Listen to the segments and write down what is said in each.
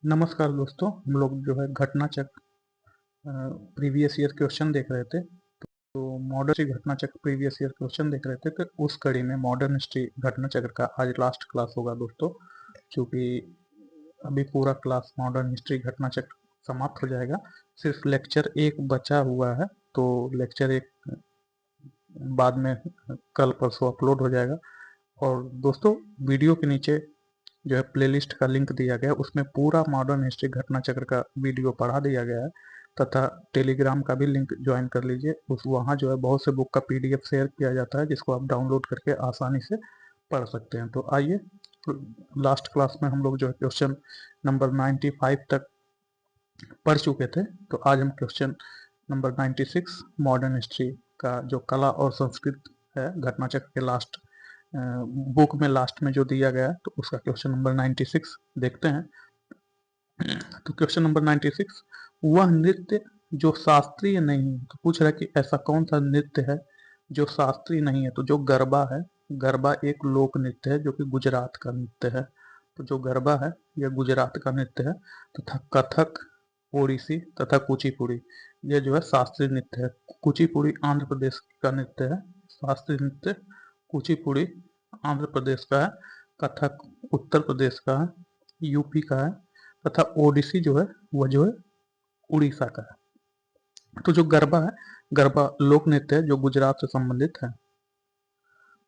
नमस्कार दोस्तों, हम लोग जो है घटना चक्र प्रीवियस ईयर क्वेश्चन देख रहे थे। तो मॉडर्न हिस्ट्री घटना चक्र प्रीवियस ईयर क्वेश्चन देख रहे थे, तो उस कड़ी में मॉडर्न हिस्ट्री घटना चक्र का आज लास्ट क्लास होगा दोस्तों। क्योंकि अभी पूरा क्लास मॉडर्न हिस्ट्री घटना चक्र समाप्त हो जाएगा, सिर्फ लेक्चर एक बचा हुआ है। तो लेक्चर एक बाद में कल परसों अपलोड हो जाएगा। और दोस्तों, वीडियो के नीचे जो है प्लेलिस्ट का लिंक दिया गया है, उसमें पूरा मॉडर्न हिस्ट्री घटना चक्र का वीडियो पढ़ा दिया गया है। तथा टेलीग्राम का भी लिंक ज्वाइन कर लीजिए, उस वहाँ जो है बहुत से बुक का पीडीएफ शेयर किया जाता है, जिसको आप डाउनलोड करके आसानी से पढ़ सकते हैं। तो आइए, लास्ट क्लास में हम लोग जो है क्वेश्चन नंबर 95 तक पढ़ चुके थे। तो आज हम क्वेश्चन नंबर 96 मॉडर्न हिस्ट्री का जो कला और संस्कृत है घटना चक्र के लास्ट बुक में लास्ट में जो दिया गया है, तो उसका क्वेश्चन नंबर 96 देखते हैं। तो क्वेश्चन नंबर 96, वह नृत्य जो शास्त्रीय नहीं है, तो पूछ रहा है कि ऐसा कौन सा नृत्य है जो शास्त्रीय नहीं है। तो जो गरबा है, गरबा एक लोक नृत्य है जो कि गुजरात का नृत्य है। तो जो गरबा है यह गुजरात का नृत्य है। तथा कथक, ओडिसी तथा कुचिपुड़ी यह जो है शास्त्रीय नृत्य है। कुचिपुड़ी आंध्र प्रदेश का नृत्य है, शास्त्रीय नृत्य कुचिपुड़ी आंध्र प्रदेश का है, कथक उत्तर प्रदेश का है, यूपी का है, तथा ओडिसी जो है वह जो है उड़ीसा का है। तो जो गरबा है, गरबा लोक नृत्य है जो गुजरात से संबंधित है।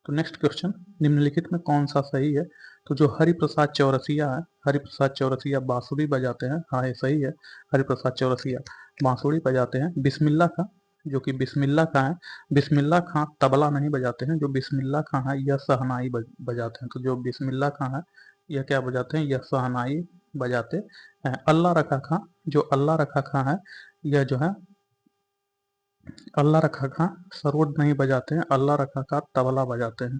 तो नेक्स्ट क्वेश्चन, निम्नलिखित में कौन सा सही है। तो जो हरिप्रसाद चौरसिया है, हरिप्रसाद चौरसिया बांसुरी बजाते हैं, हाँ ये सही है। हरिप्रसाद चौरसिया बांसुरी बजाते हैं। बिस्मिल्लाह खां, जो कि बिस्मिल्लाह खां है, बिस्मिल्लाह खां तबला नहीं बजाते हैं। जो बिस्मिल्लाह खां है यह शहनाई बजाते हैं। तो जो बिस्मिल्लाह खां है यह क्या बजाते हैं, यह शहनाई बजाते हैं। अल्लाह रखा खां, जो अल्लाह रखा खां है यह जो है अल्लाह रखा खां सरोद नहीं बजाते हैं, अल्लाह रखा खां तबला बजाते हैं।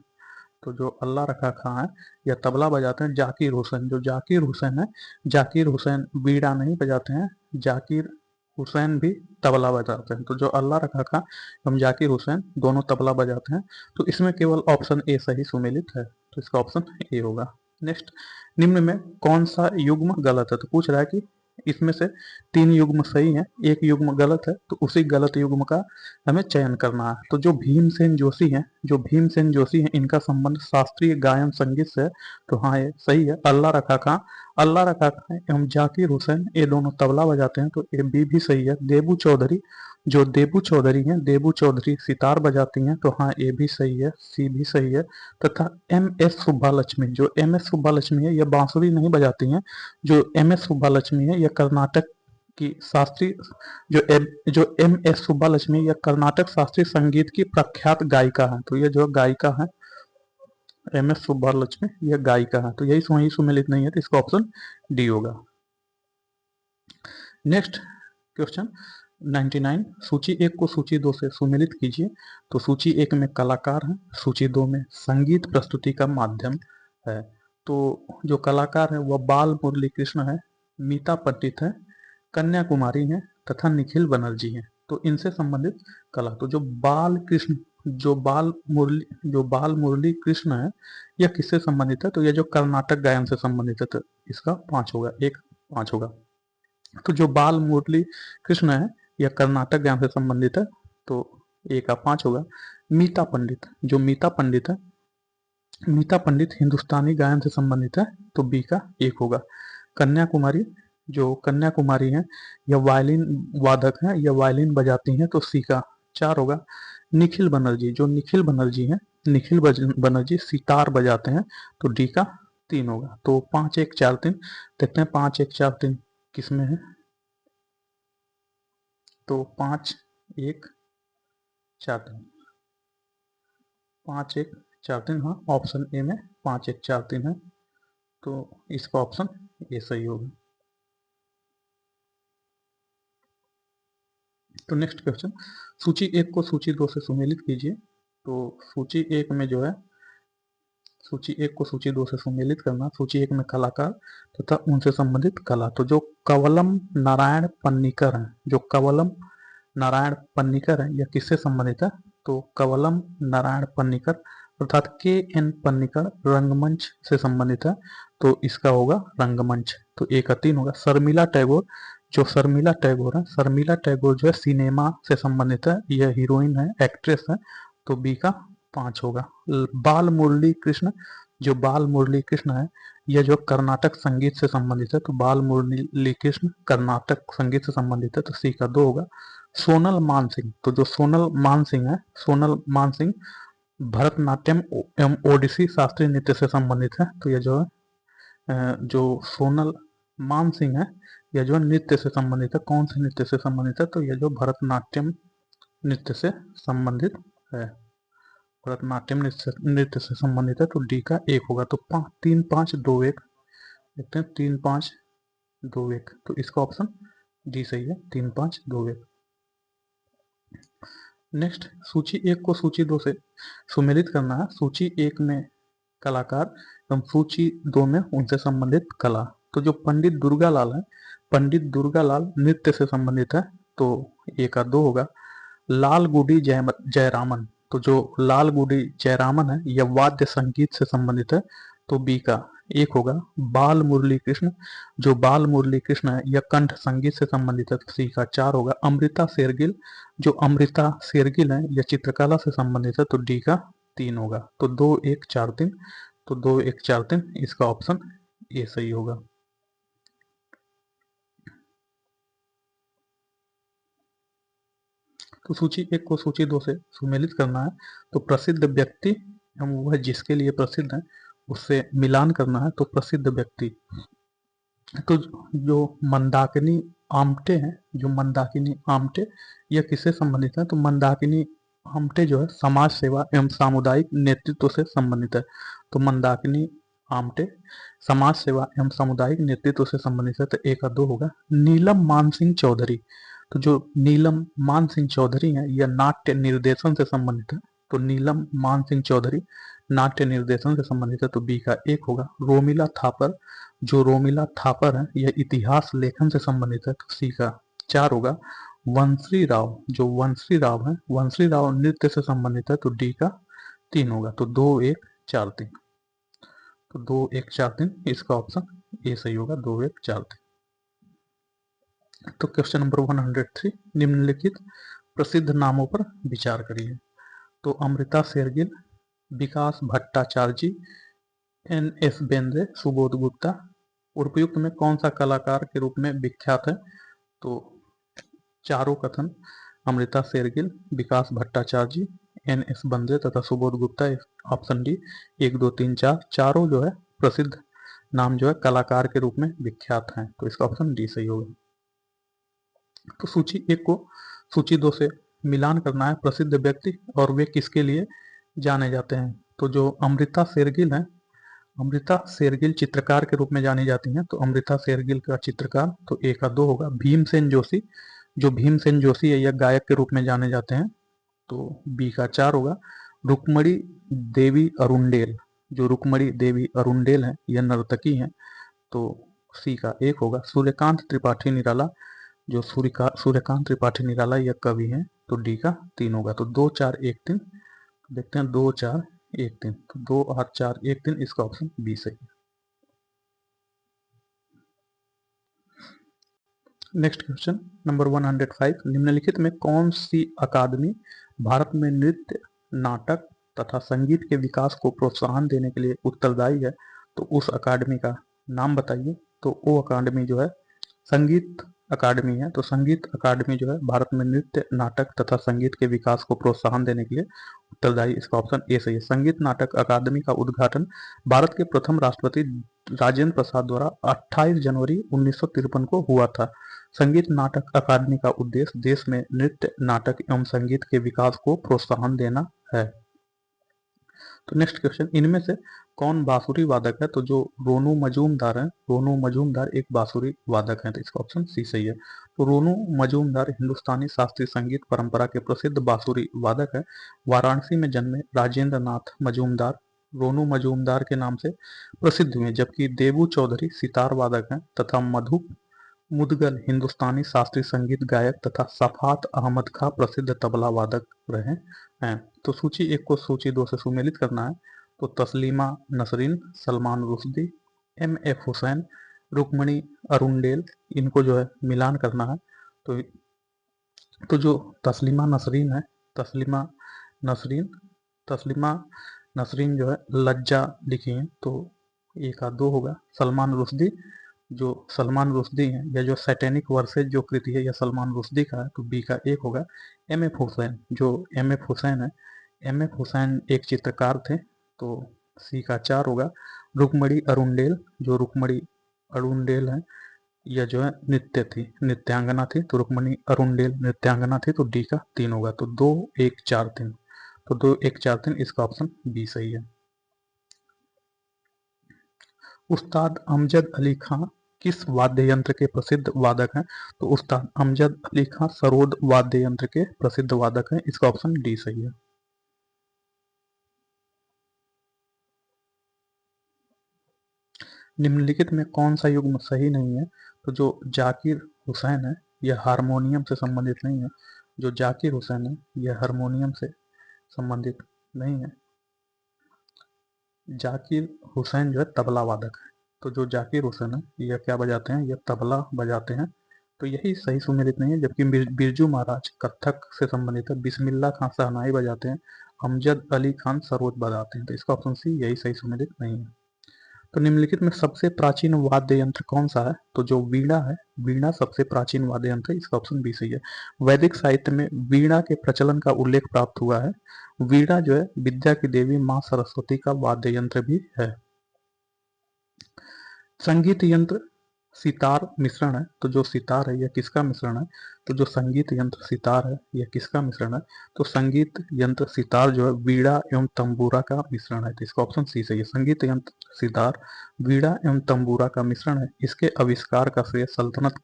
तो जो अल्लाह रखा खां है यह तबला बजाते हैं। जाकिर हुसैन, जो जाकिर हुसैन है, जाकिर हुसैन बीड़ा नहीं बजाते हैं, जाकिर हुसैन भी तबला बजाते हैं। तो जो अल्लाह रखा खां एवं जाकिर हुसैन दोनों तबला बजाते हैं। तो इसमें केवल ऑप्शन ए सही सुमेलित है, तो इसका ऑप्शन ए होगा। नेक्स्ट, निम्न में कौन सा युग्म गलत है। तो पूछ रहा है कि इसमें से 3 युग्म सही है, एक युग्म गलत है, तो उसी गलत युग्म का हमें चयन करना है। तो जो भीमसेन जोशी हैं, जो भीमसेन जोशी हैं इनका संबंध शास्त्रीय गायन संगीत से है। तो हाँ ये सही है। अल्लाह रखा खां एवं जाकिर हुसैन ये दोनों तबला बजाते हैं। तो ये बी भी सही है। देबू चौधरी, जो देबू चौधरी हैं, देबू चौधरी सितार बजाती हैं। तो हाँ ये भी सही है, सी भी सही है। तथा एम एस सुब्बालक्ष्मी, जो एम एस सुब्बालक्ष्मी है यह बांसुरी नहीं बजाती हैं। जो एम एस सुब्बालक्ष्मी है यह कर्नाटक की शास्त्रीय जो एम एस सुब्बालक्ष्मी यह कर्नाटक शास्त्रीय संगीत की प्रख्यात गायिका है। तो यह जो गायिका है एम एस सुब्बालक्ष्मी यह गायिका है। तो यही वही सुमेलित नहीं है, तो इसका ऑप्शन डी होगा। नेक्स्ट क्वेश्चन 99, सूची 1 को सूची 2 से सुमेलित कीजिए। तो सूची 1 में कलाकार है, सूची 2 में संगीत प्रस्तुति का माध्यम है। तो जो कलाकार है वह बाल मुरली कृष्ण है, मीता पंडित है, कन्याकुमारी है तथा निखिल बनर्जी है। तो इनसे संबंधित कला, तो जो बाल मुरली कृष्ण है यह किससे संबंधित है। तो यह जो कर्नाटक गायन से संबंधित है, तो इसका 5 होगा, 1 5 होगा। तो जो बाल मुरली कृष्ण है यह कर्नाटक गायन से संबंधित है, तो ए का 5 होगा। मीता पंडित, जो मीता पंडित है, मीता पंडित हिंदुस्तानी गायन से संबंधित है, तो बी का 1 होगा। कन्याकुमारी, जो कन्याकुमारी है यह वायलिन वादक है, यह वायलिन बजाती हैं, तो सी का 4 होगा। निखिल बनर्जी, जो निखिल बनर्जी है, निखिल बनर्जी सितार बजाते हैं, तो डी का 3 होगा। तो 5 1 4 3 देखते हैं 5 1 4 3 किसमें है। तो 5 1 4 3 5 1 4 3, हाँ ऑप्शन ए में 5 1 4 3 है, तो इसका ऑप्शन ए सही होगा। तो नेक्स्ट क्वेश्चन, सूची 1 को सूची 2 से सुमेलित कीजिए। तो सूची 1 में जो है, सूची 1 को सूची 2 से सुमेलित करना। सूची 1 में कलाकार तथा उनसे संबंधित कला। तो जो कवलम नारायण पन्नीकर है, जो कवलम नारायण पन्नीकर है यह किससे संबंधित है। तो कवलम नारायण पन्नीकर अर्थात के एन पन्नीकर रंगमंच से संबंधित है। तो इसका होगा रंगमंच। तो ए का 3 होगा। शर्मिला टैगोर, जो शर्मिला टैगोर है, शर्मिला टैगोर जो है सिनेमा से संबंधित है, यह हीरोइन है, एक्ट्रेस है, तो बी का 5 होगा। बाल मुरली कृष्ण, जो बाल मुरली कृष्ण है, यह जो कर्नाटक संगीत से संबंधित है, तो बाल मुरली कृष्ण कर्नाटक संगीत से संबंधित है, तो सी का 2 होगा। सोनल मानसिंह, तो जो सोनल मानसिंह है, सोनल मानसिंह भरतनाट्यम एवं ओडिसी शास्त्रीय नृत्य से संबंधित है, तो यह जो है जो सोनल मानसिंह है, यह जो नृत्य से संबंधित है, कौन से नृत्य से संबंधित है, तो यह जो भरतनाट्यम नृत्य से संबंधित है, भरतनाट्यम नृत्य से संबंधित है, तो डी का 1 होगा। तो 3 5 2 1 देखते हैं, 3 5 2 1, तो इसका ऑप्शन डी सही है, 3 5 2 1। नेक्स्ट, सूची 1 को सूची 2 से सुमेलित करना है। सूची 1 में कलाकार एवं सूची 2 में उनसे संबंधित कला। तो जो पंडित दुर्गालाल है, पंडित दुर्गालाल नृत्य से संबंधित है, तो ए का 2 होगा। लाल गुडी जयरामन, तो जो लाल गुडी जयरामन है, यह वाद्य संगीत से संबंधित है, तो बी का 1 होगा। बाल मुरली कृष्ण, जो बाल मुरली कृष्ण है, यह कंठ संगीत से संबंधित है, तो सी का 4 होगा। अमृता शेरगिल, जो अमृता शेरगिल है, यह चित्रकला से संबंधित है, तो डी का 3 होगा। तो 2 1 4 3, तो 2 1 4 3, इसका ऑप्शन ए सही होगा। तो सूची 1 को सूची 2 से सुमेलित करना है। तो प्रसिद्ध व्यक्ति हम वह जिसके लिए प्रसिद्ध है, उससे मिलान करना है। तो प्रसिद्ध व्यक्ति, तो जो मंदाकिनी आमटे हैं, जो मंदाकिनी आमटे, यह किससे संबंधित है, तो मंदाकिनी आमटे जो है समाज सेवा एवं सामुदायिक नेतृत्व से संबंधित है। तो मंदाकिनी आमटे समाज सेवा एवं सामुदायिक नेतृत्व से संबंधित है, तो एक का 2 होगा। नीलम मानसिंह चौधरी, तो जो नीलम मानसिंह चौधरी है, यह नाट्य निर्देशन से संबंधित है, तो नीलम मानसिंह चौधरी नाट्य निर्देशन से संबंधित है, तो बी का 1 होगा। रोमिला थापर, जो रोमिला थापर है, यह इतिहास लेखन से संबंधित है, तो सी का 4 होगा। वंशी राव, जो वंशी राव है, वंशी राव नृत्य से संबंधित है, तो डी का 3 होगा। तो 2 1 4 3, तो 2 1 4 3, इसका ऑप्शन ए सही होगा, 2 1 4 3। तो क्वेश्चन नंबर 103, निम्नलिखित प्रसिद्ध नामों पर विचार करिए। तो अमृता शेरगिल, विकास भट्टाचार्य, एन एस बेंद्रे, सुबोध गुप्ता, उपयुक्त में कौन सा कलाकार के रूप में विख्यात है, तो चारों कथन अमृता शेरगिल, विकास भट्टाचार्य, एन एस बंद्रे तथा सुबोध गुप्ता, ऑप्शन डी 1 2 3 4, चारों जो है प्रसिद्ध नाम जो है कलाकार के रूप में विख्यात हैं, तो इसका ऑप्शन डी सही होगा। तो सूची 1 को सूची 2 से मिलान करना है। प्रसिद्ध व्यक्ति और वे किसके लिए जाने जाते हैं, तो जो अमृता शेरगिल है, अमृता शेरगिल चित्रकार के रूप में जानी जाती हैं, तो अमृता शेरगिल का चित्रकार, तो ए का 2 होगा। भीमसेन जोशी, जो भीमसेन जोशी है, यह गायक के रूप में जाने जाते हैं, तो बी का 4 होगा। रुक्मणी देवी अरुंडेल, जो रुक्मणी देवी अरुंडेल है, यह नर्तकी हैं, तो सी का 1 होगा। सूर्यकांत त्रिपाठी निराला, जो सूर्यकांत त्रिपाठी निराला यह कवि हैं, तो डी का 3 होगा। तो 2 4 1 3, देखते हैं 2 4 1 3, तो 2 8 4 1 3, इसका ऑप्शन बी सही है। नेक्स्ट क्वेश्चन नंबर 105, निम्नलिखित में कौन सी अकादमी भारत में नृत्य, नाटक तथा संगीत के विकास को प्रोत्साहन देने के लिए उत्तरदायी है, तो उस अकादमी का नाम बताइए। तो वो अकादमी जो है संगीत अकादमी है, तो संगीत अकादमी जो है भारत में नृत्य, नाटक तथा संगीत के विकास को प्रोत्साहन देने के लिए उत्तरदायी, इसका ऑप्शन ए सही है। संगीत नाटक अकादमी का उद्घाटन भारत के प्रथम राष्ट्रपति राजेंद्र प्रसाद द्वारा 28 जनवरी 1953 को हुआ था। संगीत नाटक अकादमी का उद्देश्य देश में नृत्य, नाटक एवं संगीत के विकास को प्रोत्साहन देना है। तो नेक्स्ट क्वेश्चन, इनमें से कौन बांसुरी वादक है, तो जो रोनू मजूमदार है, रोनू मजूमदार एक बांसुरी वादक है, तो इसका ऑप्शन सी सही है। तो रोनू मजूमदार हिंदुस्तानी शास्त्रीय संगीत परंपरा के प्रसिद्ध बांसुरी वादक है। वाराणसी में जन्मे राजेंद्र नाथ मजूमदार रोनू मजूमदार के नाम से प्रसिद्ध हुए, जबकि देबू चौधरी सितार वादक हैं तथा मधु मुदगल हिंदुस्तानी शास्त्रीय संगीत गायक तथा सफात अहमद खां प्रसिद्ध तबला वादक रहे हैं। तो सूची 1 को सूची 2 से सुमेलित करना है। तो तस्लीमा नसरीन, सलमान रुश्दी, MF हुसैन, रुक्मणी अरुंडेल, इनको जो है मिलान करना है। तो जो तस्लीमा नसरीन है, नसरीन तस्लीमा नसरीन जो है लज्जा लिखी है, तो ए का 2 होगा। सलमान रुश्दी, जो सलमान रुश्दी हैं, या जो सैटेनिक वर्सेज जो कृति है, यह सलमान रुश्दी का है, तो बी का 1 होगा। MF हुसैन, जो MF हुसैन है, MF हुसैन एक चित्रकार थे, तो सी का 4 होगा। रुक्मणी अरुंडेल, जो रुक्मणी अरुंडेल है, यह जो है नृत्यांगना थी, तो रुक्मणी अरुंडेल नृत्यांगना थी, तो डी का 3 होगा। तो 2 1 4 3, तो 2 1 4 3, इसका ऑप्शन बी सही है। उस्ताद अमजद अली खां किस वाद्य यंत्र के प्रसिद्ध वादक हैं? तो उस्ताद अमजद अली खां सरोद वाद्य यंत्र के प्रसिद्ध वादक हैं, इसका ऑप्शन डी सही है। निम्नलिखित में कौन सा युग्म सही नहीं है? तो जो जाकिर हुसैन है, यह हारमोनियम से संबंधित नहीं है। जो जाकिर हुसैन है, यह हारमोनियम से संबंधित नहीं है। जाकिर हुसैन जो है तबला वादक है, तो जो जाकिर हुसैन है, यह क्या बजाते हैं? यह तबला बजाते हैं, तो यही सही सुमेलित नहीं है। जबकि बिरजू महाराज कत्थक से संबंधित है, बिस्मिल्लाह खान शहनाई बजाते हैं, अमजद अली खान सरोद बजाते हैं, तो इसका ऑप्शन सी यही सही सुमेलित नहीं है। तो निम्नलिखित में सबसे प्राचीन वाद्य यंत्र कौन सा है? तो जो वीणा है, वीणा सबसे प्राचीन वाद्य यंत्र है, इसका ऑप्शन बी सही है। वैदिक साहित्य में वीणा के प्रचलन का उल्लेख प्राप्त हुआ है। वीणा जो है विद्या की देवी मां सरस्वती का वाद्य यंत्र भी है। संगीत यंत्र सितार मिश्रण है, तो जो सितार है, यह किसका मिश्रण है? तो जो संगीत यंत्र सितार है, यह किसका मिश्रण है? तो संगीत यंत्र सितार जो है वीणा एवं तंबूरा का मिश्रण है, तो इसका ऑप्शन सी सही है। संगीत यंत्र सितार वीणा एवं तंबूरा का मिश्रण है। इसके आविष्कार का श्रेय सल्तनत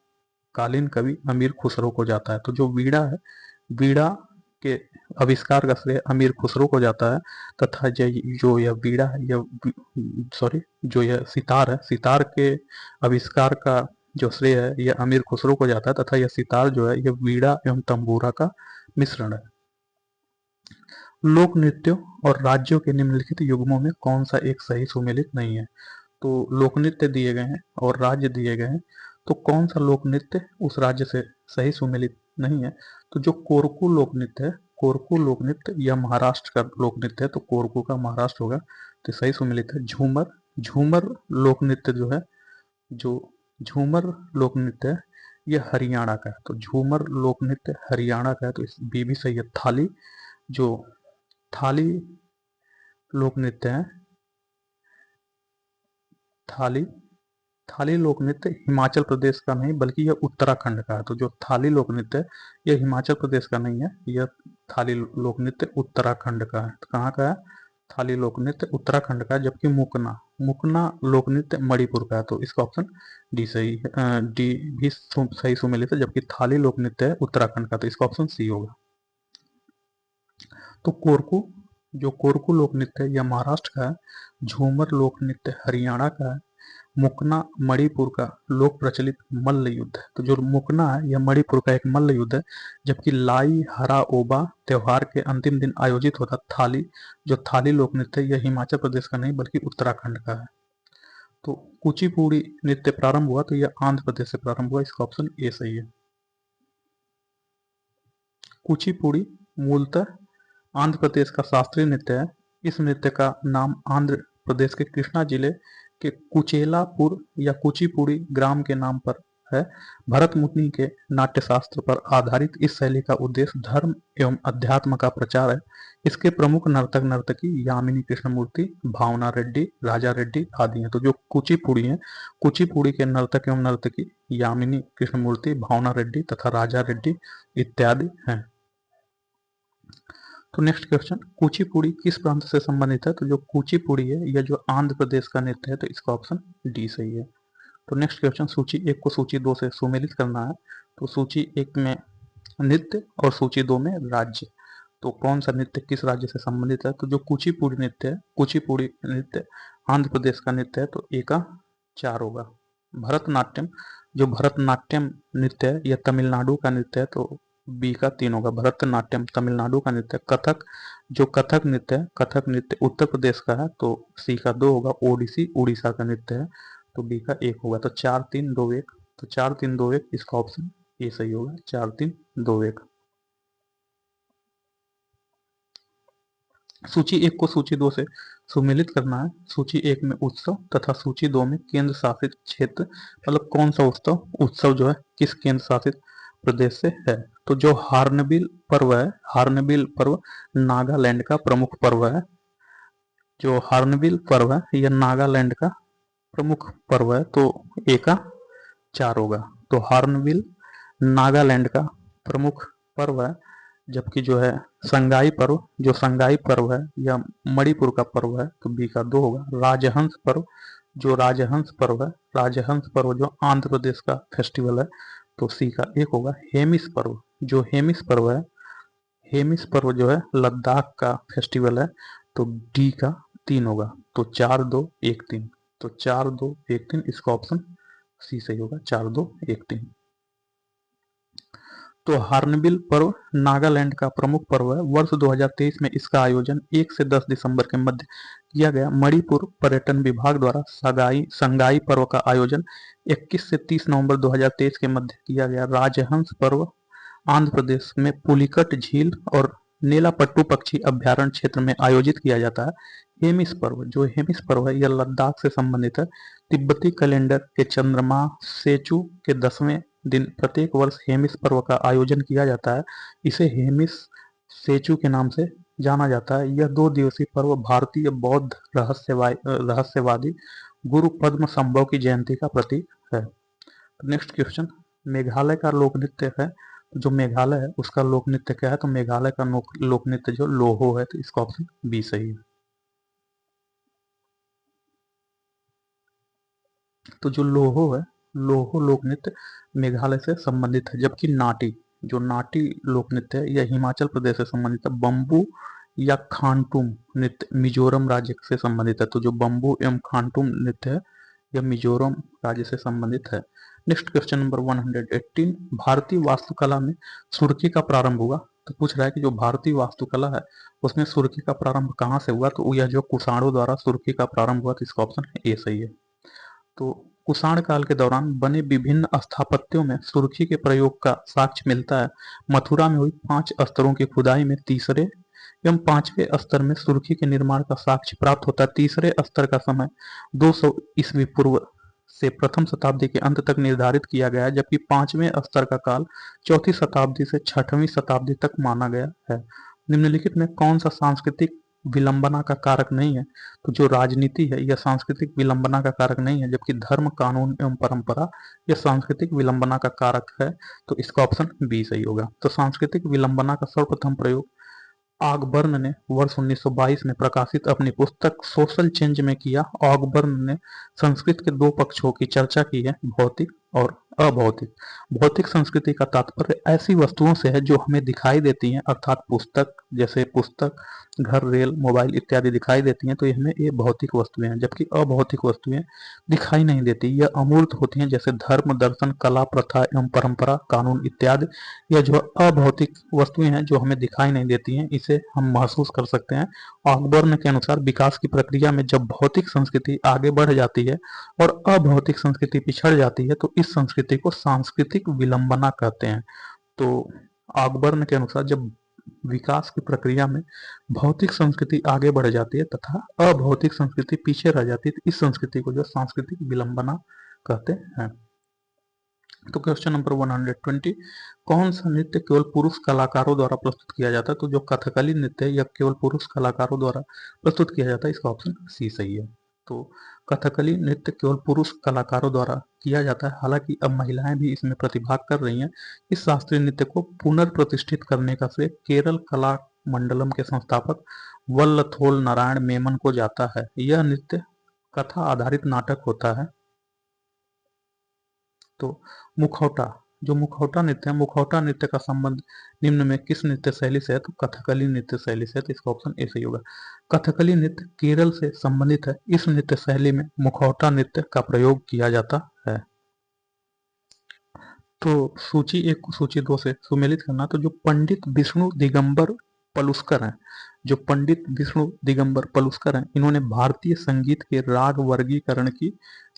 कालीन कवि अमीर खुसरो को जाता है। तो जो वीणा है, वीणा के आविष्कार का श्रेय अमीर खुसरो को जाता है, तथा जो यह वीणा है, जो यह सितार है, सितार के आविष्कार का जो श्रेय है, यह अमीर खुसरो को जाता है, तथा यह सितार जो है, यह वीणा एवं तंबूरा का मिश्रण है। लोक नृत्यों और राज्यों के निम्नलिखित युग्मों में कौन सा एक सही सुमेलित नहीं है? तो लोक नृत्य दिए गए हैं और राज्य दिए गए हैं, तो कौन सा लोक नृत्य उस राज्य से सही सुमेलित नहीं है? तो जो कोरकू लोक नृत्य है, कोरकू लोक नृत्य यह महाराष्ट्र का लोक नृत्य है, तो कोरकू का महाराष्ट्र होगा, तो सही सुमेलित है। झूमर, झूमर लोक नृत्य जो है, जो झूमर लोक नृत्य है, यह हरियाणा का है, तो झूमर लोक नृत्य हरियाणा का है, तो इस बी भी सही है। थाली, जो थाली लोक नृत्य है, थाली थाली लोक नृत्य हिमाचल प्रदेश का नहीं बल्कि यह उत्तराखंड का है। तो जो थाली लोक नृत्य है, यह हिमाचल प्रदेश का नहीं है, यह थाली लोक नृत्य उत्तराखंड का है। तो कहाँ का है? थाली लोक नृत्य उत्तराखंड का है। जबकि मुकना, मुकना लोक नृत्य मणिपुर का है, तो इसका ऑप्शन डी सही है। डी भी सही सुमेलित है, जबकि थाली लोक नृत्य है उत्तराखंड का, तो इसका ऑप्शन सी होगा। तो कोरकू, जो कोरकू लोक नृत्य है, यह महाराष्ट्र का है। झूमर लोक नृत्य हरियाणा का है। मुकना मणिपुर का लोक प्रचलित मल्ल युद्ध है। तो जो मुकना है, यह मणिपुर का एक मल्ल युद्ध है। जबकि लाई हरा ओबा त्योहार के अंतिम दिन आयोजित होता थाली, जो थाली लोक नृत्य है, यह हिमाचल प्रदेश का नहीं बल्कि उत्तराखंड का है। तो कुचिपुड़ी नृत्य प्रारंभ हुआ, तो यह आंध्र प्रदेश से प्रारंभ हुआ, इसका ऑप्शन ए सही है। कुचिपुड़ी मूलतः आंध्र प्रदेश का शास्त्रीय नृत्य है। इस नृत्य का नाम आंध्र प्रदेश के कृष्णा जिले के कुचेलापुर या कुचिपुड़ी ग्राम के नाम पर है। भरत मुनि के नाट्यशास्त्र पर आधारित इस शैली का उद्देश्य धर्म एवं अध्यात्म का प्रचार है। इसके प्रमुख नर्तक नर्तकी यामिनी कृष्णमूर्ति, भावना रेड्डी, राजा रेड्डी आदि हैं। तो जो कुचिपुड़ी है, कुचिपुड़ी के नर्तक एवं नर्तकी यामिनी कृष्णमूर्ति, भावना रेड्डी तथा राजा रेड्डी इत्यादि हैं। तो नेक्स्ट क्वेश्चन, कुचिपुड़ी किस प्रांत से संबंधित है? तो जो कुचिपुड़ी है, यह जो आंध्र प्रदेश का नृत्य है, तो इसका ऑप्शन डी सही है। तो नेक्स्ट क्वेश्चन, सूची 1 को सूची 2 से सुमेलित करना है। तो सूची 1 में नृत्य और सूची 2 में राज्य। तो कौन सा नृत्य किस राज्य से संबंधित है? तो जो कुचिपुड़ी नृत्य है, कुचिपुड़ी नृत्य आंध्र प्रदेश का नृत्य है, तो ए का 4 होगा। भरतनाट्यम, जो भरतनाट्यम नृत्य है, यह तमिलनाडु का नृत्य है, तो बी का 3 होगा। भरतनाट्यम तमिलनाडु का नृत्य। कथक, जो कथक नृत्य है, कथक नृत्य उत्तर प्रदेश का है, तो सी का 2 होगा। ओडिसी उड़ीसा का नृत्य है, तो बी का 1 होगा। तो 4 3 2 1, तो 4 3 2 1 इसका ऑप्शन ए सही होगा, 4 3 2 1। सूची 1 को सूची 2 से सुमेलित करना है। सूची 1 में उत्सव तथा सूची 2 में केंद्र शासित क्षेत्र, मतलब कौन सा उत्सव जो है किस केंद्र शासित प्रदेश से है। तो जो हार्नबिल पर्व है, हार्नबिल पर्व नागालैंड का प्रमुख पर्व है। जो हार्नबिल पर्व है यह नागालैंड का प्रमुख पर्व है, तो ए का 4 होगा। तो हार्नबिल नागालैंड का प्रमुख पर्व है, जबकि जो है संगाई पर्व, जो संगाई पर्व है यह मणिपुर का पर्व है, तो बी का 2 होगा। राजहंस पर्व, जो राजहंस पर्व है, राजहंस पर्व जो आंध्र प्रदेश का फेस्टिवल है, तो सी का 1 होगा। हेमिस पर्व, जो हेमिस पर्व है, हेमिस पर्व जो है लद्दाख का फेस्टिवल है, तो डी का 3 होगा। तो 4 2 1 3, तो 4 2 1 3 इसका ऑप्शन सी सही होगा, 4 2 1 3। तो हार्नबिल पर्व नागालैंड का प्रमुख पर्व है। वर्ष 2023 में इसका आयोजन 1 से 10 दिसंबर के मध्य किया गया। मणिपुर पर्यटन विभाग द्वारा संगाई पर्व का आयोजन 21 से 30 नवंबर 2023 के मध्य किया गया। राजहंस पर्व आंध्र प्रदेश में पुलिकट झील और नेलापट्टू पक्षी अभ्यारण्य क्षेत्र में आयोजित किया जाता है। हेमिस पर्व, जो हेमिस पर्व है यह लद्दाख से संबंधित है। तिब्बती कैलेंडर के चंद्रमा सेचू के 10वें दिन प्रत्येक वर्ष हेमिस पर्व का आयोजन किया जाता है। इसे हेमिस सेचू के नाम से जाना जाता है। यह 2 दिवसीय पर्व भारतीय बौद्ध रहस्यवादी गुरु पद्म संभव की जयंती का प्रतीक है। नेक्स्ट क्वेश्चन, मेघालय का लोक नृत्य है। जो मेघालय है उसका लोक नृत्य क्या है, तो मेघालय का लोक नृत्य जो लोहो है, तो इसका ऑप्शन बी सही है। तो जो लोहो है, लोहो लोक नृत्य मेघालय से संबंधित है, जबकि नाटी, जो नाटी लोक नृत्य है यह हिमाचल प्रदेश से संबंधित है। बम्बू या खानटुम नृत्य मिजोरम राज्य से संबंधित है। तो जो बम्बू एवं खानटुम नृत्य है यह मिजोरम राज्य से संबंधित है। नेक्स्ट क्वेश्चन नंबर 118, भारतीय वास्तुकला में सुर्खी का प्रारंभ हुआ। तो पूछ रहा है कि जो भारतीय वास्तुकला है उसमें सुर्खी का प्रारंभ कहाँ से हुआ, तो यह जो कुषाणों द्वारा सुर्खी का प्रारंभ हुआ, तो इसका ऑप्शन ए सही है। तो कुषाण काल के दौरान बने विभिन्न स्थापत्यों में सुर्खी के प्रयोग का साक्ष्य मिलता है। मथुरा में हुई 5 स्तरों की खुदाई में तीसरे एवं 5वें स्तर में सुर्खी के निर्माण का साक्ष्य प्राप्त होता है। तीसरे स्तर का समय 200 ईस्वी पूर्व से प्रथम शताब्दी के अंत तक निर्धारित किया गया है, जबकि 5वें स्तर का काल 4वीं शताब्दी से 6वीं शताब्दी तक माना गया है। निम्नलिखित में कौन सा सांस्कृतिक विलंबना का कारक नहीं है, तो जो राजनीति है यह सांस्कृतिक विलंबना का कारक नहीं है, जबकि धर्म कानून एवं परंपरा यह सांस्कृतिक विलंबना का कारक है, तो इसका ऑप्शन बी सही होगा। तो सांस्कृतिक विलंबना का सर्वप्रथम प्रयोग ऑगबर्न ने वर्ष 1922 में प्रकाशित अपनी पुस्तक सोशल चेंज में किया। ऑगबर्न ने संस्कृत के 2 पक्षों की चर्चा की है, भौतिक और अभौतिक। भौतिक संस्कृति का तात्पर्य ऐसी वस्तुओं से है जो हमें दिखाई देती हैं, अर्थात पुस्तक, जैसे पुस्तक, घर, रेल, मोबाइल इत्यादि दिखाई देती हैं, तो ये हमें ये भौतिक वस्तुएं हैं। जबकि अभौतिक वस्तुएं दिखाई नहीं देती, यह अमूर्त होती हैं, जैसे धर्म, दर्शन, कला, प्रथा एवं परंपरा, कानून इत्यादि। यह जो अभौतिक वस्तुएं हैं जो हमें दिखाई नहीं देती हैं, इसे हम महसूस कर सकते हैं। ऑगबर्न के अनुसार विकास की प्रक्रिया में जब भौतिक संस्कृति आगे बढ़ जाती है और अभौतिक संस्कृति पिछड़ जाती है, तो इस संस्कृति को सांस्कृतिक विलंबना कहते हैं। तो ऑगबर्न के अनुसार जब विकास की प्रक्रिया में भौतिक संस्कृति आगे बढ़ जाती है तथा अभौतिक संस्कृति पीछे रह जाती है, तो इस संस्कृति को जो सांस्कृतिक विलंबना कहते हैं। तो क्वेश्चन नंबर 120, कौन सा नृत्य केवल पुरुष कलाकारों द्वारा प्रस्तुत किया जाता है, तो जो कथकली नृत्य है यह केवल पुरुष कलाकारों द्वारा प्रस्तुत किया जाता है, इसका ऑप्शन सी सही है। तो कथकली नृत्य केवल पुरुष कलाकारों द्वारा किया जाता है, हालांकि अब महिलाएं भी इसमें प्रतिभाग कर रही हैं। इस शास्त्रीय नृत्य को पुनर्प्रतिष्ठित करने का श्रेय केरल कला मंडलम के संस्थापक वल्लथोल नारायण मेमन को जाता है। यह नृत्य कथा आधारित नाटक होता है। तो मुखौटा, जो मुखौटा नृत्य है, मुखौटा नृत्य का संबंध निम्न में किस नृत्य शैली से है, तो कथकली नृत्य शैली से है, तो इसका ऑप्शन ए सही होगा। कथकली नृत्य केरल से संबंधित है। इस नृत्य शैली में मुखौटा नृत्य का प्रयोग किया जाता है। तो सूची 1 को सूची 2 से सुमेलित करना, तो जो पंडित विष्णु दिगंबर पलुस्कर हैं, जो पंडित विष्णु दिगंबर पलुस्कर हैं, इन्होंने भारतीय संगीत के राग वर्गीकरण की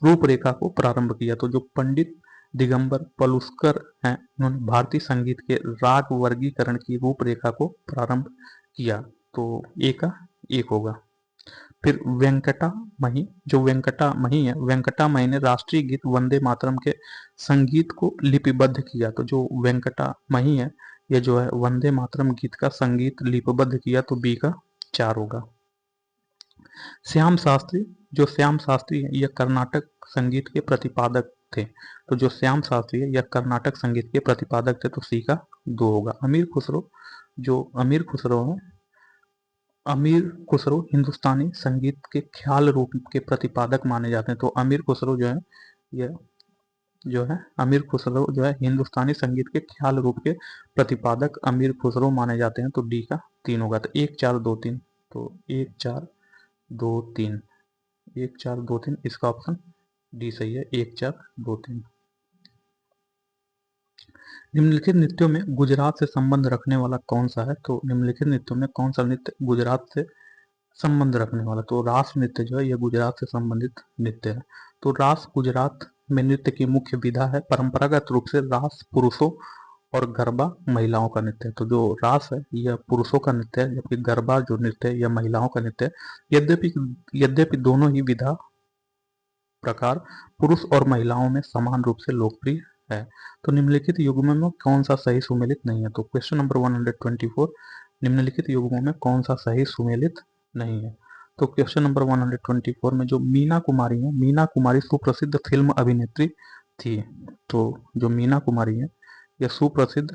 रूपरेखा को प्रारंभ किया। तो जो पंडित दिगंबर पलुस्कर हैं, इन्होंने भारतीय संगीत के राग वर्गीकरण की रूपरेखा को प्रारंभ किया। तो ए का एक होगा। फिर वेंकटामही, जो वेंकटामही है, वेंकटामही ने राष्ट्रीय गीत वंदे मातरम के संगीत को लिपिबद्ध किया। तो जो वेंकटामही है, ये जो है वंदे मातरम गीत का संगीत लिपिबद्ध किया। तो बी का 4 होगा। श्याम शास्त्री, जो श्याम शास्त्री है, यह कर्नाटक संगीत के प्रतिपादक थे। तो जो श्याम शास्त्री है, यह कर्नाटक संगीत के प्रतिपादक थे। तो सी का 2 होगा। अमीर खुसरो, जो अमीर खुसरो है, अमीर खुसरो हिंदुस्तानी संगीत के ख्याल रूप के प्रतिपादक माने जाते हैं। तो अमीर खुसरो जो है, यह जो है अमीर खुसरो जो है हिंदुस्तानी संगीत के ख्याल रूप के प्रतिपादक अमीर खुसरो माने जाते हैं। तो डी का 3 होगा। तो 1 4 2 3, तो 1 4 2 3, 1 4 2 3, इसका ऑप्शन डी सही है। 1 4 2 3। निम्नलिखित नृत्यों में गुजरात से संबंध रखने वाला कौन सा है? तो निम्नलिखित नृत्यों में कौन सा नृत्य गुजरात से संबंध रखने वाला? तो रास नृत्य जो है, यह गुजरात से संबंधित नृत्य है। तो रास गुजरात में नृत्य की मुख्य विधा है। परंपरागत रूप से रास पुरुषों और गरबा महिलाओं का नृत्य है। तो जो रास है, यह पुरुषों का नृत्य है, जबकि गरबा जो नृत्य है, यह महिलाओं का नृत्य है। यद्यपि दोनों ही विधा प्रकार पुरुष और महिलाओं में समान रूप से लोकप्रिय है। तो निम्नलिखित युग्मों में कौन सा सही सुमेलित नहीं है? तो क्वेश्चन नंबर 124, निम्नलिखित युग्मों में कौन सा सही सुमेलित नहीं है? तो क्वेश्चन नंबर 124 में जो मीना कुमारी है, मीना कुमारी सुप्रसिद्ध फिल्म अभिनेत्री थी। तो जो मीना कुमारी है, यह सुप्रसिद्ध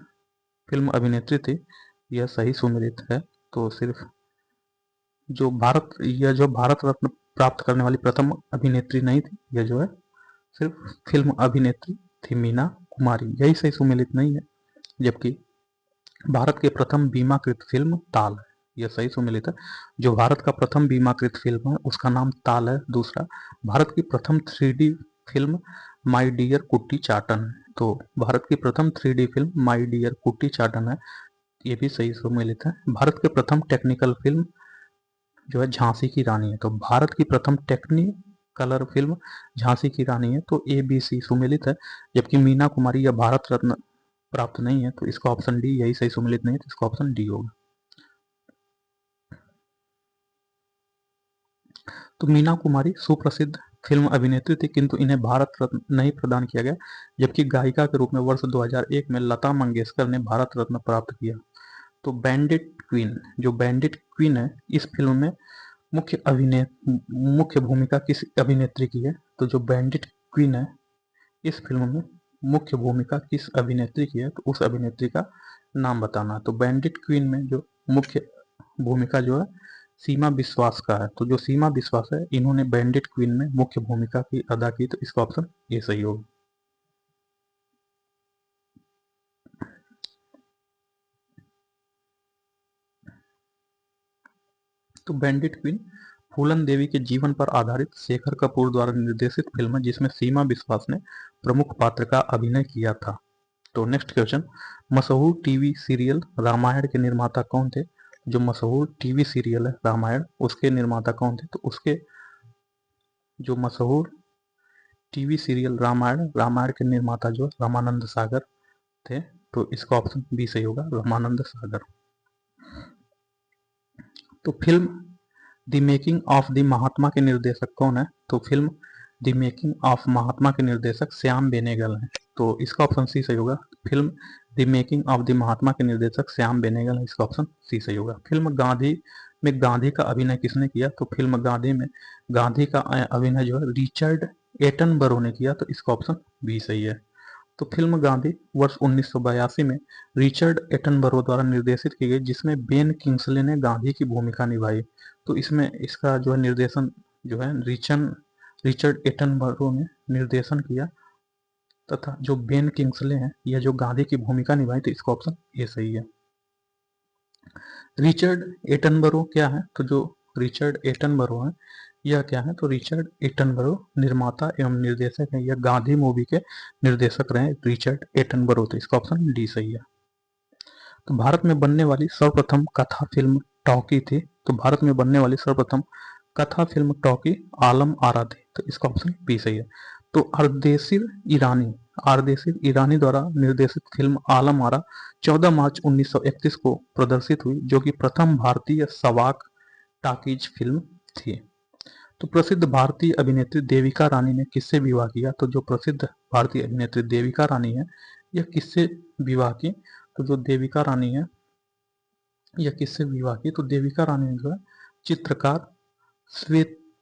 फिल्म अभिनेत्री थी, यह सही सुमेलित है। तो सिर्फ यह जो भारत रत्न प्राप्त करने वाली प्रथम अभिनेत्री नहीं थी, यह जो है सिर्फ फिल्म अभिनेत्री थी मीना कुमारी, यही सही सुमेलित नहीं है। जबकि भारत के प्रथम बीमाकृत फिल्म ताल है, यह सही सुमेलित है। जो भारत का प्रथम बीमाकृत फिल्म है, उसका नाम ताल है। दूसरा, भारत की प्रथम 3D फिल्म माई डियर कुट्टी चाटन है। तो भारत की प्रथम 3D फिल्म माई डियर कुट्टी चाटन है, ये भी सही सुमेलित है। भारत के प्रथम टेक्निकल फिल्म जो है झांसी की रानी है। तो भारत की प्रथम टेक्निकलर फिल्म झांसी की रानी है। तो ए बी सी सुमेलित है। जबकि मीना कुमारी या भारत रत्न प्राप्त नहीं है, तो इसका ऑप्शन डी, यही सही सुमेलित नहीं है, तो इसका ऑप्शन डी होगा। तो मीना कुमारी सुप्रसिद्ध फिल्म अभिनेत्री थी, किंतु इन्हें भारत रत्न नहीं प्रदान किया गया। जबकि गायिका के रूप में वर्ष 2001 में लता मंगेशकर ने भारत रत्न प्राप्त किया। तो बैंडिट क्वीन, जो बैंडिट क्वीन है, इस फिल्म में मुख्य भूमिका किस अभिनेत्री की है? तो जो बैंडिट क्वीन है, इस फिल्म में मुख्य भूमिका किस अभिनेत्री की है? तो उस अभिनेत्री का नाम बताना। तो बैंडिट क्वीन में जो मुख्य भूमिका जो है सीमा विश्वास का है। तो जो सीमा विश्वास है, इन्होंने बैंडिट क्वीन में मुख्य भूमिका की अदा की। तो इसका ऑप्शन ये सही होगा। तो बैंडिट क्वीन फूलन देवी के जीवन पर आधारित शेखर कपूर द्वारा निर्देशित फिल्म है, जिसमें सीमा विश्वास ने प्रमुख पात्र का अभिनय किया था। तो नेक्स्ट क्वेश्चन, मशहूर टीवी सीरियल रामायण के निर्माता कौन थे? जो मशहूर टीवी सीरियल है रामायण, उसके निर्माता कौन थे? तो उसके जो मशहूर टीवी सीरियल रामायण के निर्माता जो रामानंद सागर थे। तो इसका ऑप्शन बी सही होगा, रामानंद सागर। तो film the making of the Mahatma के निर्देशक कौन है? तो film the making of Mahatma के निर्देशक श्याम बेनेगल हैं। तो इसका ऑप्शन सी सही होगा। Film the making of the Mahatma के निर्देशक श्याम बेनेगल है, इसका ऑप्शन सी सही होगा। फिल्म गांधी में गांधी का अभिनय किसने किया? तो फिल्म गांधी में गांधी का अभिनय जो है रिचर्ड एटनबरो ने किया। तो इसका ऑप्शन बी सही है। तो फिल्म गांधी वर्ष 1982 में रिचर्ड एटनबरो द्वारा निर्देशित की गई, जिसमें बेन किंग्सले ने गांधी की भूमिका निभाई। तो इसमें इसका जो है निर्देशन जो है रिचर्ड एटनबरो ने निर्देशन किया, तथा जो बेन किंग्सले हैं, यह जो गांधी की भूमिका निभाई। तो इसका ऑप्शन ये सही है। रिचर्ड एटनबरो क्या है? तो जो रिचर्ड एटनबरो है, यह क्या है? तो रिचर्ड एटनबरो निर्माता एवं निर्देशक है। यह गांधी मूवी के निर्देशक रहे रिचर्ड एटनबरो। तो इसका ऑप्शन डी सही है। तो भारत में बनने वाली सर्वप्रथम कथा फिल्म टॉकी थी, तो भारत में बनने वाली सर्वप्रथम कथा फिल्म टॉकी आलम आरा थी, तो इसका ऑप्शन बी सही है। तो आरदेशिर ईरानी द्वारा निर्देशित फिल्म आलम आरा 14 मार्च 1931 को प्रदर्शित हुई, जो कि प्रथम भारतीय सवाक टाकीज फिल्म थी। तो प्रसिद्ध भारतीय अभिनेत्री देविका रानी ने किससे विवाह किया? तो जो प्रसिद्ध भारतीय अभिनेत्री देविका रानी है, यह किससे विवाह की? तो जो देविका रानी है, यह किससे विवाह की? तो देविका रानी ने जो है चित्रकार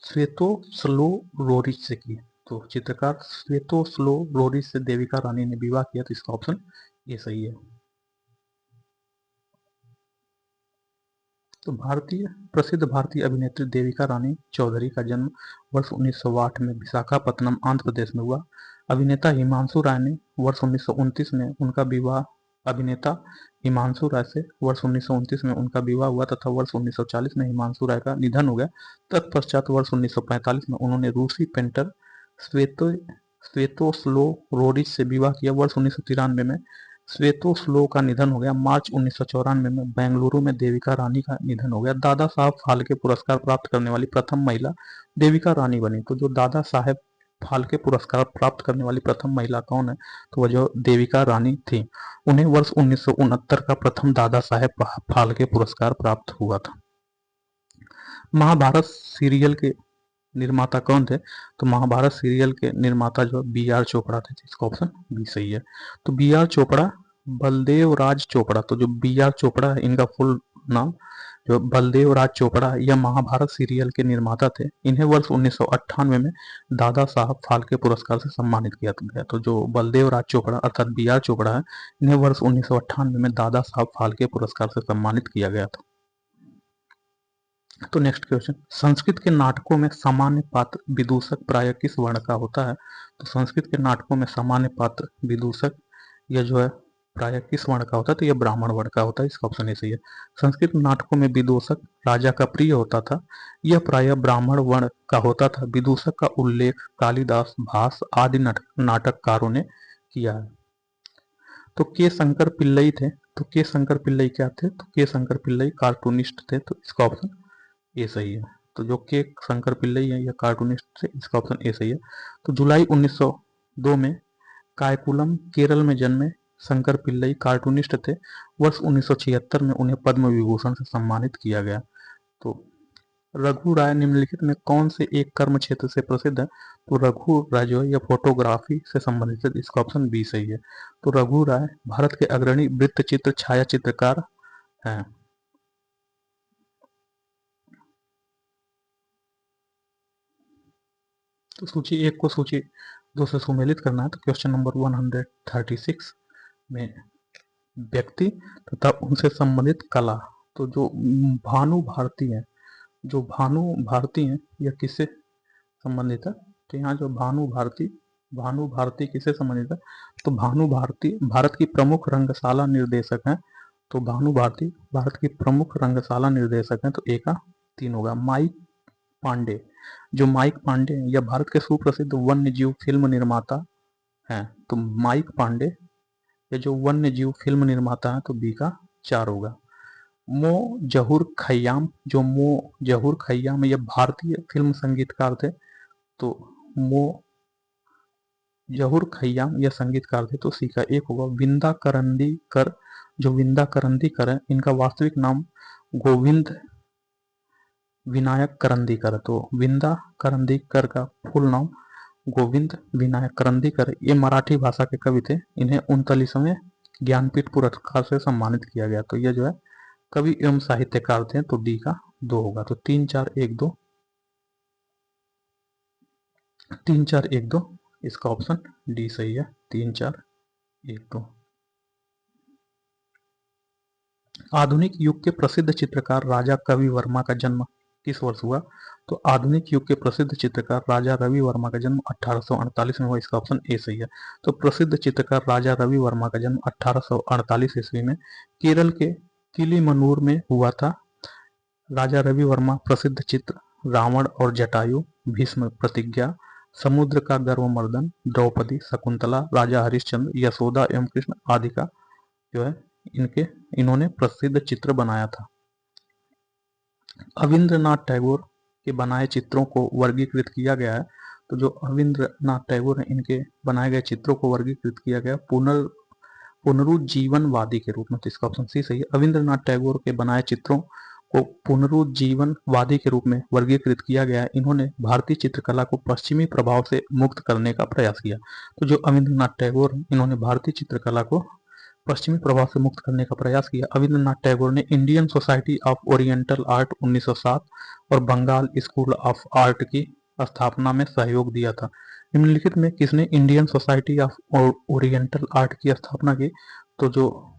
स्वेतोस्लो रोरिच से की। तो चित्रकार स्वेतोस्लो रोरिच से देविका रानी ने विवाह किया, तो इसका ऑप्शन ये सही है। तो प्रसिद्ध भारतीय अभिनेत्री देविका रानी चौधरी का जन्म वर्ष 1908 में विशाखापत्तनम आंध्र प्रदेश में हुआ। अभिनेता हिमांशु राय ने वर्ष 1929 में उनका विवाह अभिनेता हिमांशु राय से वर्ष 1929 में उनका विवाह हुआ तथा वर्ष 1940 में हिमांशु राय का निधन हो गया। तत्पश्चात वर्ष 1945 में उन्होंने रूसी पेंटर स्वेतोस्लो रोरिच से विवाह किया। वर्ष 1993 में स्वेतोस्लो का निधन हो गया। मार्च 1994 में बेंगलुरु में देविका रानी का निधन हो गया। दादा साहब फाल्के पुरस्कार प्राप्त करने वाली प्रथम महिला देविका रानी बनी। तो जो दादा साहेब फाल्के पुरस्कार प्राप्त करने वाली प्रथम महिला कौन है? तो वह जो देविका रानी थी। उन्हें वर्ष 1969 का प्रथम दादा साहेब फाल्के पुरस्कार प्राप्त हुआ था। महाभारत सीरियल के निर्माता कौन थे? तो महाभारत सीरियल के निर्माता जो बी आर चोपड़ा थे, इसका ऑप्शन बी सही है। तो बी आर चोपड़ा, बलदेव राज चोपड़ा, तो जो बी आर चोपड़ा है इनका फुल नाम जो बलदेव राज चोपड़ा है, यह महाभारत सीरियल के निर्माता थे। इन्हें वर्ष 1998 में दादा साहब फाल्के पुरस्कार से सम्मानित किया गया। तो जो बलदेव राज चोपड़ा अर्थात बी आर चोपड़ा है, इन्हें वर्ष 1998 में दादा साहब फाल्के पुरस्कार से सम्मानित किया गया था। तो नेक्स्ट क्वेश्चन, संस्कृत के नाटकों में सामान्य पात्र विदूषक प्राय किस वर्ण का होता है? तो संस्कृत के नाटकों में सामान्य पात्र विदूषक यह जो है प्राय किस वर्ण का होता है? तो यह ब्राह्मण वर्ण का होता है, इसका ऑप्शन ए सही है। संस्कृत नाटकों में विदूषक राजा का प्रिय होता था, यह प्राय ब्राह्मण वर्ण का होता था। विदूषक का उल्लेख कालिदास, भास आदि नाटककारों ने किया है। तो के शंकर पिल्लई थे, तो के शंकर पिल्लई क्या थे? तो के शंकर पिल्लई कार्टूनिस्ट थे, तो इसका ऑप्शन ए सही है। तो जो के शंकर पिल्लई है यह कार्टूनिस्ट थे, इसका ऑप्शन ए सही है। तो जुलाई 1902 में कायकुलम केरल में जन्मे शंकर पिल्लई कार्टूनिस्ट थे। वर्ष 1976 में उन्हें पद्म विभूषण से सम्मानित किया गया। तो रघु राय निम्नलिखित में कौन से एक कर्म क्षेत्र से प्रसिद्ध है? तो रघु राय जो है यह फोटोग्राफी से संबंधित है, इसका ऑप्शन बी सही है। तो रघु राय भारत के अग्रणी वृत्तचित्र छाया चित्रकार हैं। तो सूची एक को सूची दो से सुमेलित करना है। तो क्वेश्चन नंबर 136 में व्यक्ति तथा उनसे संबंधित कला, तो जो भानु भारती है, जो भानु भारती है यह किससे संबंधित है? तो यहाँ जो भानु भारती किससे संबंधित है? तो भानु भारती भारत की प्रमुख रंगशाला निर्देशक हैं। तो भानु भारती भारत की प्रमुख रंगशाला निर्देशक हैं। तो ए का 3 होगा। माइक पांडे, जो माइक पांडे हैं यह भारत के सुप्रसिद्ध वन्य जीव फिल्म निर्माता हैं। तो माइक पांडे ये जो वन्य जीव फिल्म निर्माता है, तो बी का 4 होगा। मो जहूर खय्याम, जो मो जहूर खय्याम यह भारतीय फिल्म संगीतकार थे। तो मो जहूर खय्याम यह संगीतकार थे, तो सी का 1 होगा। विंदा करंदीकर, जो विंदा करंदीकर है इनका वास्तविक नाम गोविंद विनायक करंदीकर। तो विंदा करंदीकर का फुल नाम गोविंद विनायक करंदीकर, ये मराठी भाषा के कवि थे। इन्हें 39वें ज्ञानपीठ पुरस्कार से सम्मानित किया गया। तो ये जो है कवि एवं साहित्यकार थे, तो डी का 2 होगा। तो 3 4 1 2 3 4 1 2 इसका ऑप्शन डी सही है। 3 4 1 2। आधुनिक युग के प्रसिद्ध चित्रकार राजा कवि वर्मा का जन्म किस वर्ष हुआ? तो आधुनिक युग के प्रसिद्ध चित्रकार राजा रवि वर्मा का जन्म 1848 में हुआ, इसका ऑप्शन ए सही है। तो प्रसिद्ध चित्रकार राजा रवि वर्मा का जन्म 1848 ईस्वी में केरल के किलीमनूर में हुआ था। राजा रवि वर्मा प्रसिद्ध चित्र रावण और जटायु, भीष्म प्रतिज्ञा, समुद्र का गर्वमर्दन, द्रौपदी, शकुंतला, राजा हरिश्चंद्र, यशोदा एवं कृष्ण आदि का जो है इन्होंने प्रसिद्ध चित्र बनाया था। अविंद्रनाथ टैगोर के बनाए चित्रों को वर्गीकृत किया गया है। तो जो अविंद्रनाथ टैगोर हैं, इनके बनाए गए चित्रों को वर्गीकृत किया गया पुनरुज्जीवनवादी के रूप में। तो इसका ऑप्शन सी सही है। अविंद्रनाथ टैगोर के बनाए चित्रों को पुनरुज्जीवनवादी के रूप में वर्गीकृत किया गया है। इन्होंने भारतीय चित्रकला को पश्चिमी प्रभाव से मुक्त करने का प्रयास किया। तो जो अविंद्रनाथ टैगोर हैं, इन्होंने भारतीय चित्रकला को पश्चिमी प्रभाव से मुक्त करने का प्रयास किया। अविंद्रनाथ टैगोर ने Indian society of oriental art 1907 और बंगाल स्कूल ऑफ आर्ट की स्थापना में सहयोग दिया था। निम्नलिखित में किसने Indian society of oriental art की स्थापना की? तो जो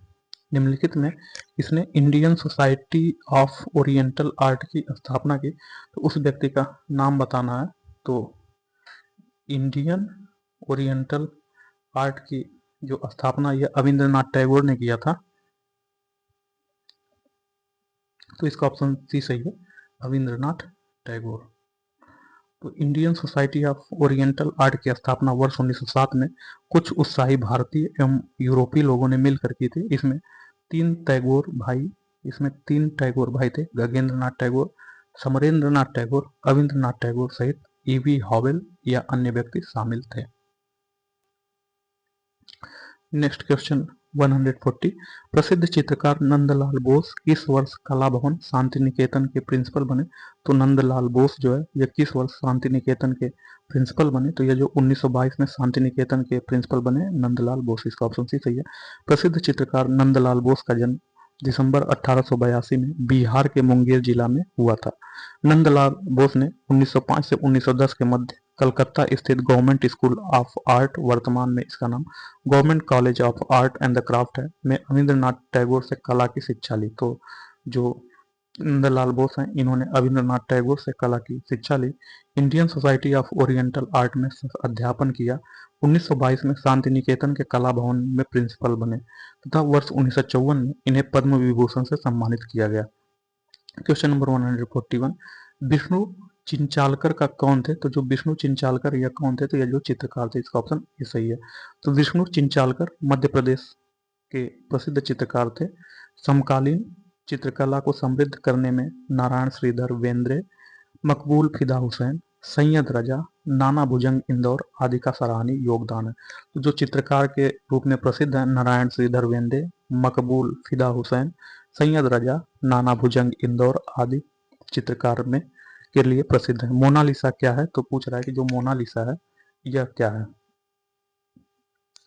निम्नलिखित में किसने Indian society of oriental art की स्थापना की? तो उस व्यक्ति का नाम बताना है। तो इंडियन ओरिएंटल आर्ट की जो स्थापना यह अविंद्रनाथ टैगोर ने किया था। तो इसका ऑप्शन सी सही है, अविंद्रनाथ टैगोर। तो Indian society of oriental art की स्थापना वर्ष 1907 में कुछ उत्साही भारतीय एवं यूरोपीय लोगों ने मिलकर की थी। इसमें तीन टैगोर भाई थे, गगनेंद्रनाथ टैगोर, समरेंद्रनाथ टैगोर, अविंद्रनाथ टैगोर सहित ईवी हॉवेल या अन्य व्यक्ति शामिल थे। नेक्स्ट क्वेश्चन 140, प्रसिद्ध चित्रकार नंदलाल बोस किस वर्ष कला भवन शांति निकेतन के प्रिंसिपल बने? तो नंदलाल बोस जो है यह किस वर्ष शांति निकेतन के प्रिंसिपल बने? तो यह जो 1922 में शांति निकेतन के प्रिंसिपल बने नंदलाल बोस। इसका ऑप्शन सी सही है। प्रसिद्ध चित्रकार नंदलाल बोस का जन्म दिसंबर 1882 में बिहार के मुंगेर जिला में हुआ था। नंदलाल बोस ने 1905 से 1910 के मध्य कलकत्ता स्थित गवर्नमेंट स्कूल ऑफ आर्ट, वर्तमान में इसका नाम government college of art and the craft है, में अविंद्रनाथ टैगोर से कला की शिक्षा ली। तो जो नंदलाल बोस हैं, इन्होंने अविंद्रनाथ टैगोर से कला की शिक्षा ली। Indian society of oriental art में अध्यापन किया। 1922 में शांति निकेतन के कला भवन में प्रिंसिपल बने तथा वर्ष 1954 में इन्हें पद्म विभूषण से सम्मानित किया गया। क्वेश्चन नंबर 141, विष्णु चिंचालकर का कौन थे? तो जो विष्णु चिंचालकर यह कौन थे? तो यह जो चित्रकार थे। इसका ऑप्शन ये सही है। तो विष्णु चिंचालकर मध्य प्रदेश के प्रसिद्ध चित्रकार थे। समकालीन चित्रकला को समृद्ध करने में नारायण श्रीधर बेंद्रे, मकबूल फिदा हुसैन, सैयद रजा, नाना भुजंग इंदौर आदि का सराहनीय योगदान है। तो जो चित्रकार के रूप में प्रसिद्ध है नारायण श्रीधर बेंद्रे, मकबूल फिदा हुसैन, सैयद रजा, नाना भुजंग इंदौर आदि चित्रकार में के लिए प्रसिद्ध है। मोनालिसा क्या है? तो पूछ रहा है कि जो मोनालिसा है यह क्या है?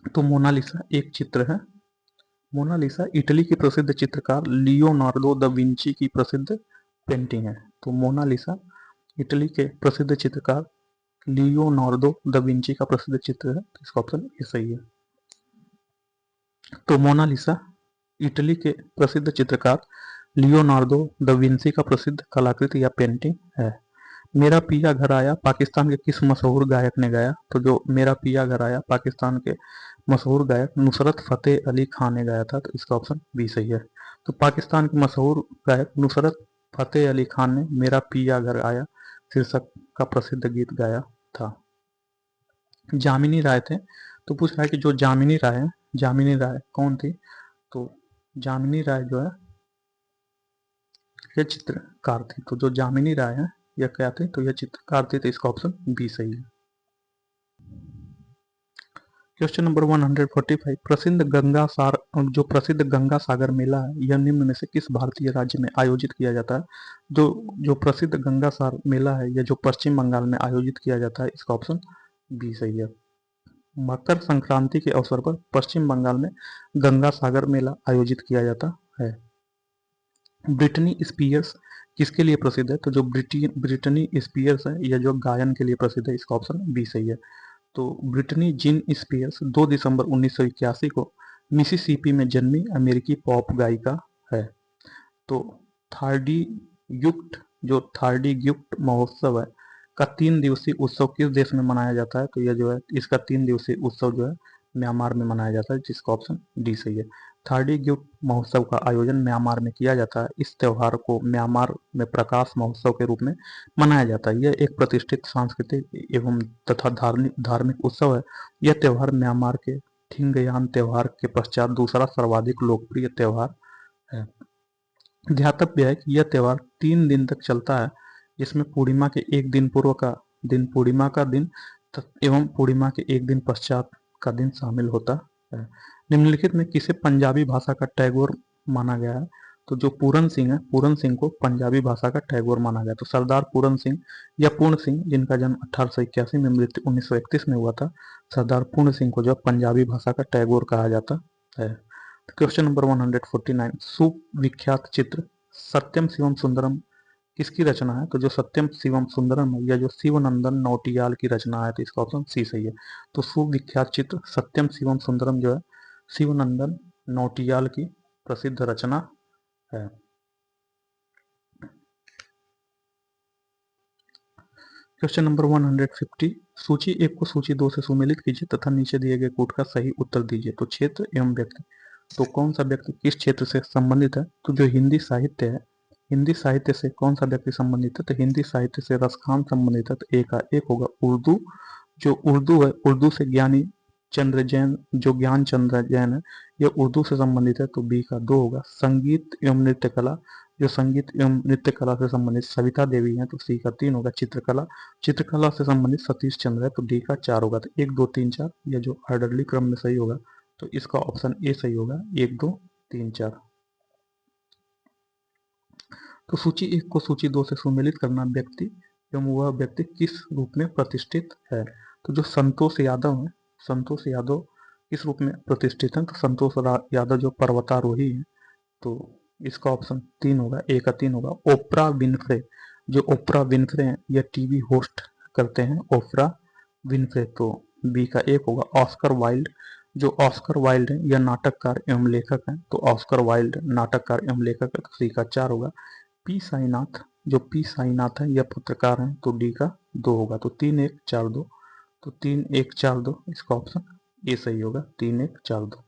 तो मोनालिसा एक चित्र है। मोनालिसा इटली की प्रसिद्ध चित्रकार लियोनार्डो द विंची की प्रसिद्ध पेंटिंग है। तो मोनालिसा इटली के प्रसिद्ध चित्रकार लियोनार्डो द विंची का प्रसिद्ध चित्र है। इसका ऑप्शन ये सही है। तो मोनालिसा इटली के प्रसिद्ध चित्रकार लियोनार्डो द विंची का प्रसिद्ध कलाकृति या पेंटिंग है। मेरा पिया घर आया पाकिस्तान के किस मशहूर गायक ने गाया? तो जो मेरा पिया घर आया पाकिस्तान के मशहूर गायक नुसरत फतेह अली खान ने गाया था। तो इसका ऑप्शन बी सही है। तो पाकिस्तान के मशहूर गायक नुसरत फतेह अली खान ने मेरा पिया घर आया शीर्षक का प्रसिद्ध गीत गाया था। जामिनी राय थे। तो पूछ रहा है कि जो जामिनी राय है, जामिनी राय कौन थी? तो जामिनी राय जो है यह चित्रकार थी। तो जो जामिनी राय है यह क्या थे? तो यह चित्रकार थे। तो इसका ऑप्शन बी सही है। क्वेश्चन नंबर 145, जो प्रसिद्ध गंगा सागर मेला है यह निम्न में से किस भारतीय राज्य में आयोजित किया जाता है? जो प्रसिद्ध गंगा सागर मेला है यह जो पश्चिम बंगाल में आयोजित किया जाता है। इसका ऑप्शन बी सही है। मकर संक्रांति के अवसर पर पश्चिम बंगाल में गंगा सागर मेला आयोजित किया जाता है। ब्रिटनी स्पीयर्स किसके लिए प्रसिद्ध है? तो जो ब्रिटनी स्पीयर्स है यह जो गायन के लिए प्रसिद्ध है। इसका ऑप्शन बी सही है। तो ब्रिटनी जीन स्पीयर्स 2 दिसंबर 1981 को मिसिसिपी में जन्मी अमेरिकी पॉप गायिका है। तो थार्डी गिफ्ट महोत्सव है का 3 दिवसीय उत्सव किस देश में मनाया जाता है? तो यह जो है इसका 3 दिवसीय उत्सव जो है म्यांमार में मनाया जाता है। जिसका ऑप्शन डी सही है। थार्डी गिफ्ट महोत्सव का आयोजन म्यांमार में किया जाता है। इस त्योहार को म्यांमार में प्रकाश महोत्सव के रूप में मनाया जाता है। यह एक प्रतिष्ठित सांस्कृतिक एवं तथा धार्मिक उत्सव है। यह त्योहार म्यांमार के थिंगयान त्योहार के पश्चात दूसरा सर्वाधिक लोकप्रिय त्योहार है। ध्यातव्य है कि यह त्योहार 3 दिन तक चलता है, जिसमें पूर्णिमा के एक दिन पूर्व का दिन, पूर्णिमा का दिन एवं पूर्णिमा के एक दिन पश्चात का दिन शामिल होता है। निम्नलिखित में किसे पंजाबी भाषा का टैगोर माना गया है? तो जो पूरन सिंह है, पूरन सिंह को पंजाबी भाषा का टैगोर माना गया। तो सरदार पूरन सिंह या पूर्ण सिंह, जिनका जन्म 1881 में, मृत्यु 1931 में हुआ था, सरदार पूर्ण सिंह को जो पंजाबी भाषा का टैगोर कहा जाता है। क्वेश्चन नंबर 149, सुविख्यात चित्र सत्यम शिवम सुंदरम किसकी रचना है? तो जो सत्यम शिवम सुंदरम है, या जो शिवनंदन नौटियाल की रचना है, तो इसका ऑप्शन सी सही है। तो सुविख्यात चित्र सत्यम शिवम सुंदरम जो है शिवनंदन नौटियाल की प्रसिद्ध रचना है। क्वेश्चन नंबर 150, सूची 1 को सूची 2 से सुमेलित कीजिए तथा नीचे दिए गए कूट का सही उत्तर दीजिए। तो क्षेत्र एवं व्यक्ति, तो कौन सा व्यक्ति किस क्षेत्र से संबंधित है? तो जो हिंदी साहित्य है, हिंदी साहित्य से कौन सा व्यक्ति संबंधित है? तो हिंदी साहित्य से रसखान संबंधित है। तो एक होगा उर्दू, जो उर्दू है, उर्दू से ज्ञानी चंद्र जैन, जो ज्ञान चंद्र जैन है, यह उर्दू से संबंधित है। तो बी का 2 होगा। संगीत एवं नृत्य कला, जो संगीत एवं नृत्य कला से संबंधित सविता देवी है। तो सी का 3 होगा। चित्रकला, चित्रकला से संबंधित सतीश चंद्र है। तो डी का 4 होगा। तो 1 2 3 4 यह जो ऑर्डरली क्रम में सही होगा, तो इसका ऑप्शन ए सही होगा, 1 2 3 4। तो सूची 1 को सूची 2 से सुमेलित करना, व्यक्ति एवं वह व्यक्ति किस रूप में प्रतिष्ठित है? तो जो संतोष यादव है, संतोष यादव किस रूप में प्रतिष्ठित है? तो संतोष यादव जो पर्वतारोही है। तो इसका ऑप्शन 3 होगा, ए का 3 होगा। ओपरा विनफ्रे, जो ओपरा विनफ्रे हैं, यह टीवी होस्ट करते हैं, ओपरा विनफ्रे। तो बी का 1 होगा। ऑस्कर वाइल्ड, जो ऑस्कर वाइल्ड है, यह नाटककार एवं लेखक हैं। तो ऑस्कर वाइल्ड नाटककार एवं लेखक है। तो सी का 4 होगा। पी साईनाथ, जो पी साईनाथ है, यह पत्रकार हैं। तो डी का 2 होगा। तो 3 1 4 2, तो 3 1 4 2 इसका ऑप्शन ए सही होगा, 3 1 4 2।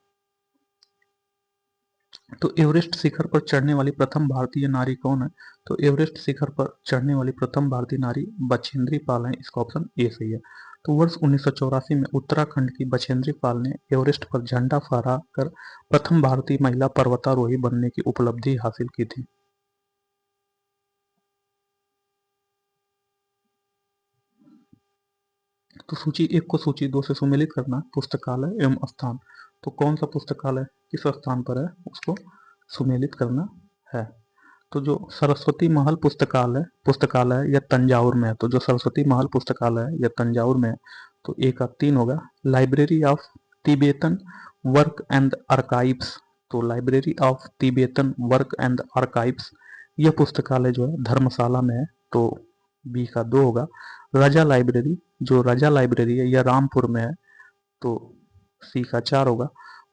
तो एवरेस्ट शिखर पर चढ़ने वाली प्रथम भारतीय नारी कौन है? तो एवरेस्ट शिखर पर चढ़ने वाली प्रथम भारतीय नारी बछेंद्री पाल है। इसका ऑप्शन ए सही है। तो वर्ष 1984 में उत्तराखंड की बछेंद्री पाल ने एवरेस्ट पर झंडा फहरा कर प्रथम भारतीय महिला पर्वतारोही बनने की उपलब्धि हासिल की थी। तो सूची 1 को सूची 2 से सुमेलित करना, पुस्तकालय एवं स्थान। तो कौन सा पुस्तकालय किस स्थान पर है, उसको सुमेलित करना है। तो जो सरस्वती महल पुस्तकालय यह तंजावुर में है। तो जो सरस्वती महल पुस्तकालय है, यह तंजावुर में है। तो ए का 3 होगा। Library of Tibetan work and archives, तो library of Tibetan work and archives, यह पुस्तकालय जो है धर्मशाला में है। तो बी का 2 होगा। राजा लाइब्रेरी, जो राजा लाइब्रेरी है, यह रामपुर में है। तो सी का 4 होगा।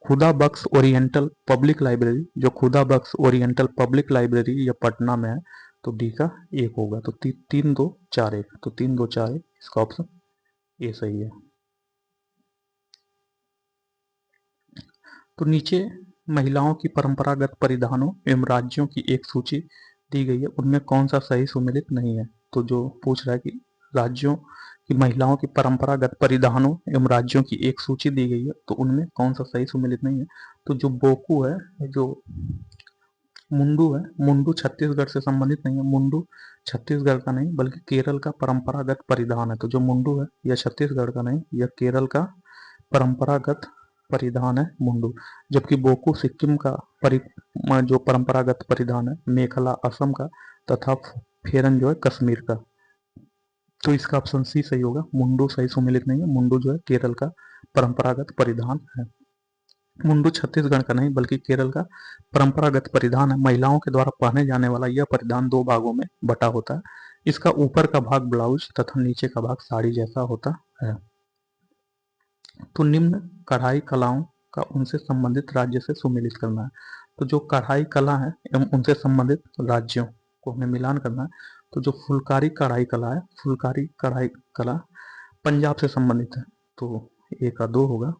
खुदा बख्श ओरिएंटल पब्लिक लाइब्रेरी, जो खुदा बख्श ओरिएंटल पब्लिक लाइब्रेरी, यह पटना में है। तो डी का 1 होगा। तो 3 2 4 1, तो 3 2 4 1 इसका ऑप्शन ए सही है। तो नीचे महिलाओं की परंपरागत परिधानों एवं राज्यों की एक सूची दी गई है, उनमें कौन सा सही सुमेलित नहीं है? तो जो पूछ रहा है कि राज्यों की महिलाओं की परंपरागत परिधानों एवं राज्यों की एक सूची दी गई है, तो उनमें कौन सा सही सुमेलित नहीं है? तो जो बोकू है, जो मुंडू है, मुंडू छत्तीसगढ़ से संबंधित नहीं है। मुंडू छत्तीसगढ़ का नहीं बल्कि केरल का परंपरागत परिधान है। तो जो मुंडू है, यह छत्तीसगढ़ का नहीं, यह केरल का परंपरागत परिधान है मुंडू। जबकि बोकू सिक्किम का जो परंपरागत परिधान है, मेखला असम का, तथा फेरन जो है कश्मीर का। तो इसका ऑप्शन सी सही होगा, मुंडू सही सुमेलित नहीं है। मुंडू जो है केरल का परंपरागत परिधान है। मुंडू छत्तीसगढ़ का नहीं बल्कि केरल का परंपरागत परिधान है। महिलाओं के द्वारा पहने जाने वाला यह परिधान 2 भागों में बटा होता है। इसका ऊपर का भाग ब्लाउज तथा नीचे का भाग साड़ी जैसा होता है। तो निम्न कढ़ाई कलाओं का उनसे संबंधित राज्य से सुमेलित करना है। तो जो कढ़ाई कला है एवं उनसे संबंधित राज्यों को हमें मिलान करना है। तो जो फुलकारी कढ़ाई कला है, फुलकारी कढ़ाई कला पंजाब से संबंधित है। तो ए का 2 होगा।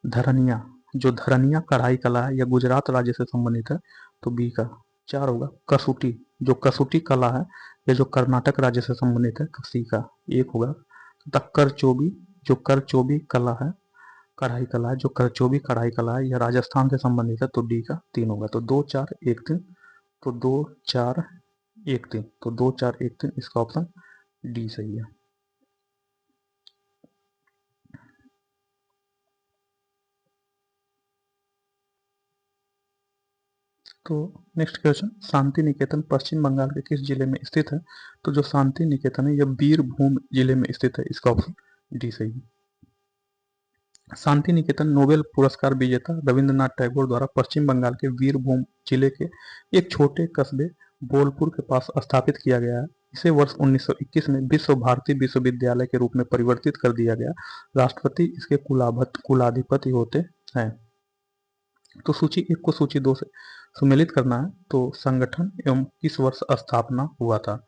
धरनिया, जो धरनिया कढ़ाई कला है, यह गुजरात राज्य से संबंधित है। तो बी का 4 होगा। कसुटी, जो कसुटी कला है, यह जो कर्नाटक राज्य से संबंधित है। तो सी का 1 होगा। तथा करचोबी, जो करचोबी कला है, कढ़ाई कला है, जो भी कढ़ाई कला है या राजस्थान से संबंधित है तो डी का 3 होगा। तो 2 4 1 3, तो 2 4 1 3, तो 2 4 1 3 इसका ऑप्शन डी सही है। तो नेक्स्ट क्वेश्चन, शांति निकेतन पश्चिम बंगाल के किस जिले में स्थित है? तो जो शांति निकेतन है यह बीरभूम जिले में स्थित है, इसका ऑप्शन डी सही है। शांति निकेतन नोबेल पुरस्कार विजेता रविंद्रनाथ टैगोर द्वारा पश्चिम बंगाल के बीरभूम जिले के एक छोटे कस्बे बोलपुर के पास स्थापित किया गया है। इसे वर्ष 1921 में विश्व भारती विश्वविद्यालय के रूप में परिवर्तित कर दिया गया। राष्ट्रपति इसके कुलाधिपति होते हैं। तो सूची 1 को सूची 2 से सम्मिलित करना है। तो संगठन एवं किस वर्ष स्थापना हुआ था?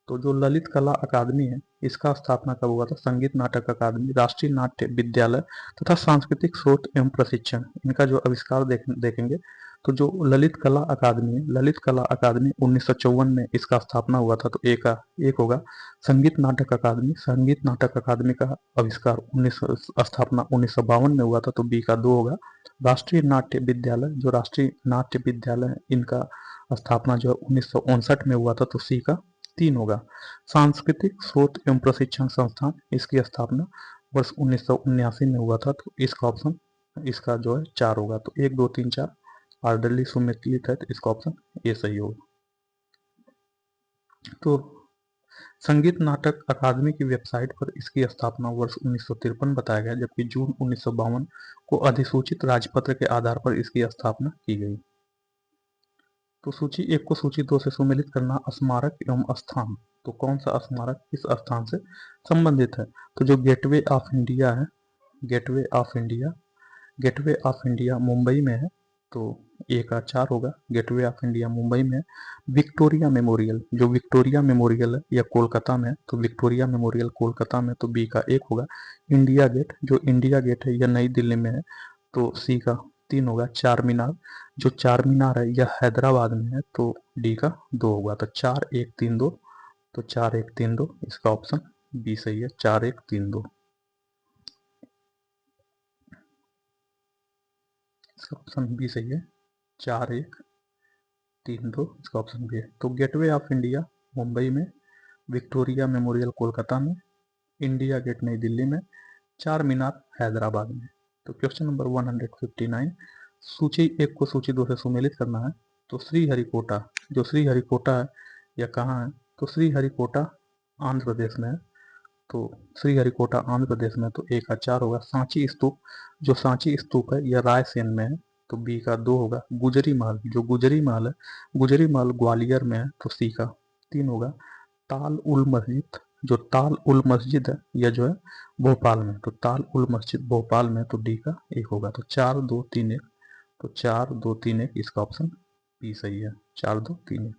तो जो ललित कला अकादमी है इसका स्थापना कब हुआ था? संगीत नाटक अकादमी, राष्ट्रीय नाट्य विद्यालय तथा सांस्कृतिक स्रोत एवं प्रशिक्षण, इनका जो आविष्कार देखेंगे तो जो ललित कला अकादमी है, ललित कला अकादमी 1954 में इसका स्थापना हुआ था, तो एक होगा। संगीत नाटक अकादमी, संगीत नाटक अकादमी का आविष्कार स्थापना 1952 में हुआ था, तो बी का 2 होगा। राष्ट्रीय नाट्य विद्यालय, जो राष्ट्रीय नाट्य विद्यालय है इनका स्थापना जो 1959 में हुआ था, तो सी का 3 होगा। सांस्कृतिक स्रोत एवं प्रशिक्षण संस्थान, इसकी स्थापना वर्ष 1979 में हुआ था, तो इसका ऑप्शन इसका जो है 4 होगा। तो 1 2 3 4 ऑर्डरली सुमेलित है, तो इसका ऑप्शन ए सही होगा। तो संगीत नाटक अकादमी की वेबसाइट पर इसकी स्थापना वर्ष 1953 बताया गया, जबकि जून 1952 को अधिसूचित राजपत्र के आधार पर इसकी स्थापना की गई। तो सूची 1 को सूची 2 से सुमेलित करना, स्मारक एवं स्थान। तो कौन सा स्मारक किस स्थान से संबंधित है? तो जो गेटवे ऑफ इंडिया है, gateway of India, gateway of India Mumbai में है, तो ए का 4 होगा। गेटवे ऑफ इंडिया मुंबई में है। विक्टोरिया मेमोरियल, जो विक्टोरिया मेमोरियल है यह कोलकाता में है, तो विक्टोरिया मेमोरियल कोलकाता में, तो बी का 1 होगा। इंडिया गेट, जो इंडिया गेट है यह नई दिल्ली में है, तो सी का 3 होगा। चार मीनार, जो चार मीनार है यह हैदराबाद में है, तो डी का 2 होगा। तो 4 1 3 2, तो 4 1 3 2 इसका ऑप्शन बी सही है। 4 1 3 2 इसका ऑप्शन बी सही है। 4 1 3 2 इसका ऑप्शन बी है। तो गेटवे ऑफ इंडिया मुंबई में, विक्टोरिया मेमोरियल कोलकाता में, इंडिया गेट नई दिल्ली में, चार मीनार हैदराबाद में। तो क्वेश्चन नंबर 159, सूची 1 को सूची 2 से सुमेलित करना है। तो श्रीहरिकोटा, जो श्रीहरिकोटा है यह कहाँ है? तो श्रीहरिकोटा आंध्र प्रदेश में है, तो श्रीहरिकोटा आंध्र प्रदेश में, तो ए का 4 होगा। सांची स्तूप, जो सांची स्तूप है यह रायसेन में है, तो बी का 2 होगा। गुजरी महल, जो गुजरी महल है, गुजरी महल ग्वालियर में है, तो सी का 3 होगा। ताल उल मस्जिद, जो ताल उल मस्जिद है यह जो है भोपाल में, तो ताल उल मस्जिद भोपाल में, तो डी का 1 होगा। तो 4 2 3 1, तो 4 2 3 1 इसका ऑप्शन बी सही है। 4 2 3 1।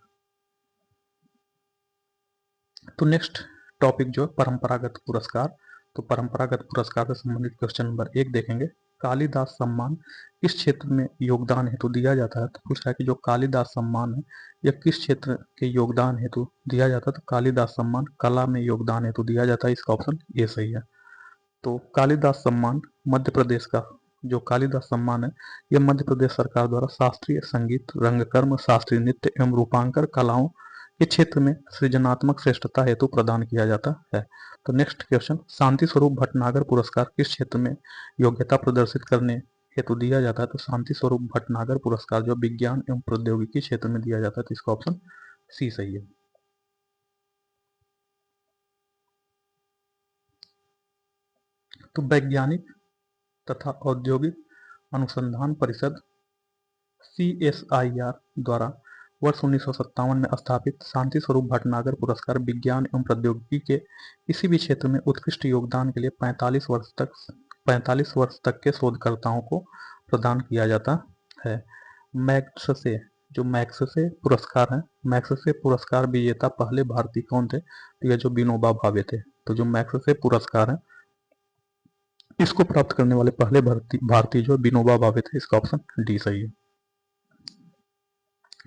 तो नेक्स्ट टॉपिक जो है परंपरागत पुरस्कार। तो परंपरागत पुरस्कार से संबंधित क्वेश्चन नंबर 1 देखेंगे। कालिदास सम्मान किस क्षेत्र में योगदान हेतु दिया जाता है? तो पूछ रहा है कि जो कालिदास सम्मान है यह किस क्षेत्र के योगदान हेतु दिया जाता है? तो कालिदास सम्मान कला में योगदान हेतु दिया जाता है, इसका ऑप्शन ए सही है। तो कालिदास सम्मान मध्य प्रदेश का, जो कालिदास सम्मान है यह मध्य प्रदेश सरकार द्वारा शास्त्रीय संगीत, रंगकर्म, शास्त्रीय नृत्य एवं रूपांकर कलाओं के क्षेत्र में सृजनात्मक श्रेष्ठता हेतु प्रदान किया जाता है। तो नेक्स्ट क्वेश्चन, शांति स्वरूप भटनागर पुरस्कार किस क्षेत्र में योग्यता प्रदर्शित करने हेतु दिया जाता है? तो शांति स्वरूप भटनागर पुरस्कार जो विज्ञान एवं प्रौद्योगिकी क्षेत्र में दिया जाता है, तो इसका ऑप्शन सी सही है। तो वैज्ञानिक तथा औद्योगिक अनुसंधान परिषद CSIR द्वारा वर्ष 1957 में स्थापित शांति स्वरूप भटनागर पुरस्कार विज्ञान एवं प्रौद्योगिकी के किसी भी क्षेत्र में उत्कृष्ट योगदान के लिए 45 वर्ष तक के शोधकर्ताओं को प्रदान किया जाता है। मैग्सेसे, जो मैग्सेसे पुरस्कार है, मैग्सेसे पुरस्कार विजेता पहले भारतीय कौन थे? तो ये जो विनोबा भावे थे। तो जो मैग्सेसे पुरस्कार है इसको प्राप्त करने वाले पहले भारतीय जो विनोबा भावे थे, इसका ऑप्शन डी सही है।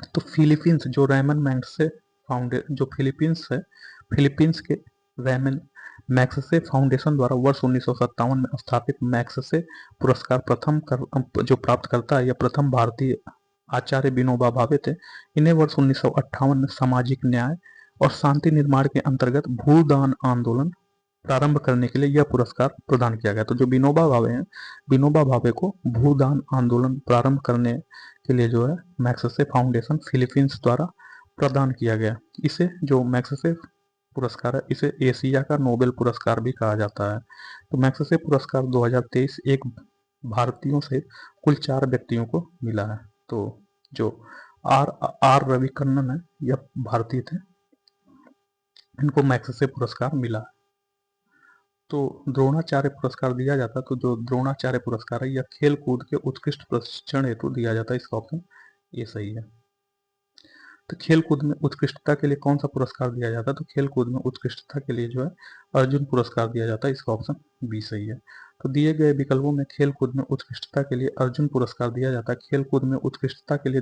तो फिलीपींस, जो रेमन मैग्सेसे फाउंडेशन, जो फिलीपींस है, फिलीपींस के रेमन मैक्सेसे फाउंडेशन द्वारा वर्ष 1957 में स्थापित मैक्सेसे पुरस्कार जो प्राप्त करता है या प्रथम भारतीय आचार्य विनोबा भावे थे। इन्हें वर्ष 1958 में सामाजिक न्याय और शांति निर्माण के अंतर्गत भूदान आंदोलन प्रारंभ करने के लिए यह पुरस्कार प्रदान किया गया। तो जो विनोबा भावे हैं, विनोबा भावे को भूदान आंदोलन प्रारंभ करने के लिए जो है मैक्सेसे फाउंडेशन फिलीपींस द्वारा प्रदान किया गया। इसे जो मैक्सेसे पुरस्कार है, इसे एशिया का नोबेल पुरस्कार भी कहा जाता है। तो मैक्सेसे पुरस्कार 2023 एक भारतीयों से कुल 4 व्यक्तियों को मिला है। तो जो आर रविकन्नन है, यह भारतीय थे, इनको मैक्सेसे पुरस्कार मिला। तो द्रोणाचार्य पुरस्कार दिया जाता है। तो जो द्रोणाचार्य पुरस्कार है, यह खेल कूद के उत्कृष्ट प्रशिक्षण हेतु दिया जाता है। इसका ऑप्शन ये सही है। तो खेल कूद में उत्कृष्टता के लिए कौन सा पुरस्कार दिया जाता है? तो खेल कूद में उत्कृष्टता के लिए जो है अर्जुन पुरस्कार दिया जाता है। इसका ऑप्शन बी सही है। तो दिए गए विकल्पों में खेल कूद में उत्कृष्टता के लिए अर्जुन पुरस्कार दिया जाता है। खेल कूद में उत्कृष्टता के लिए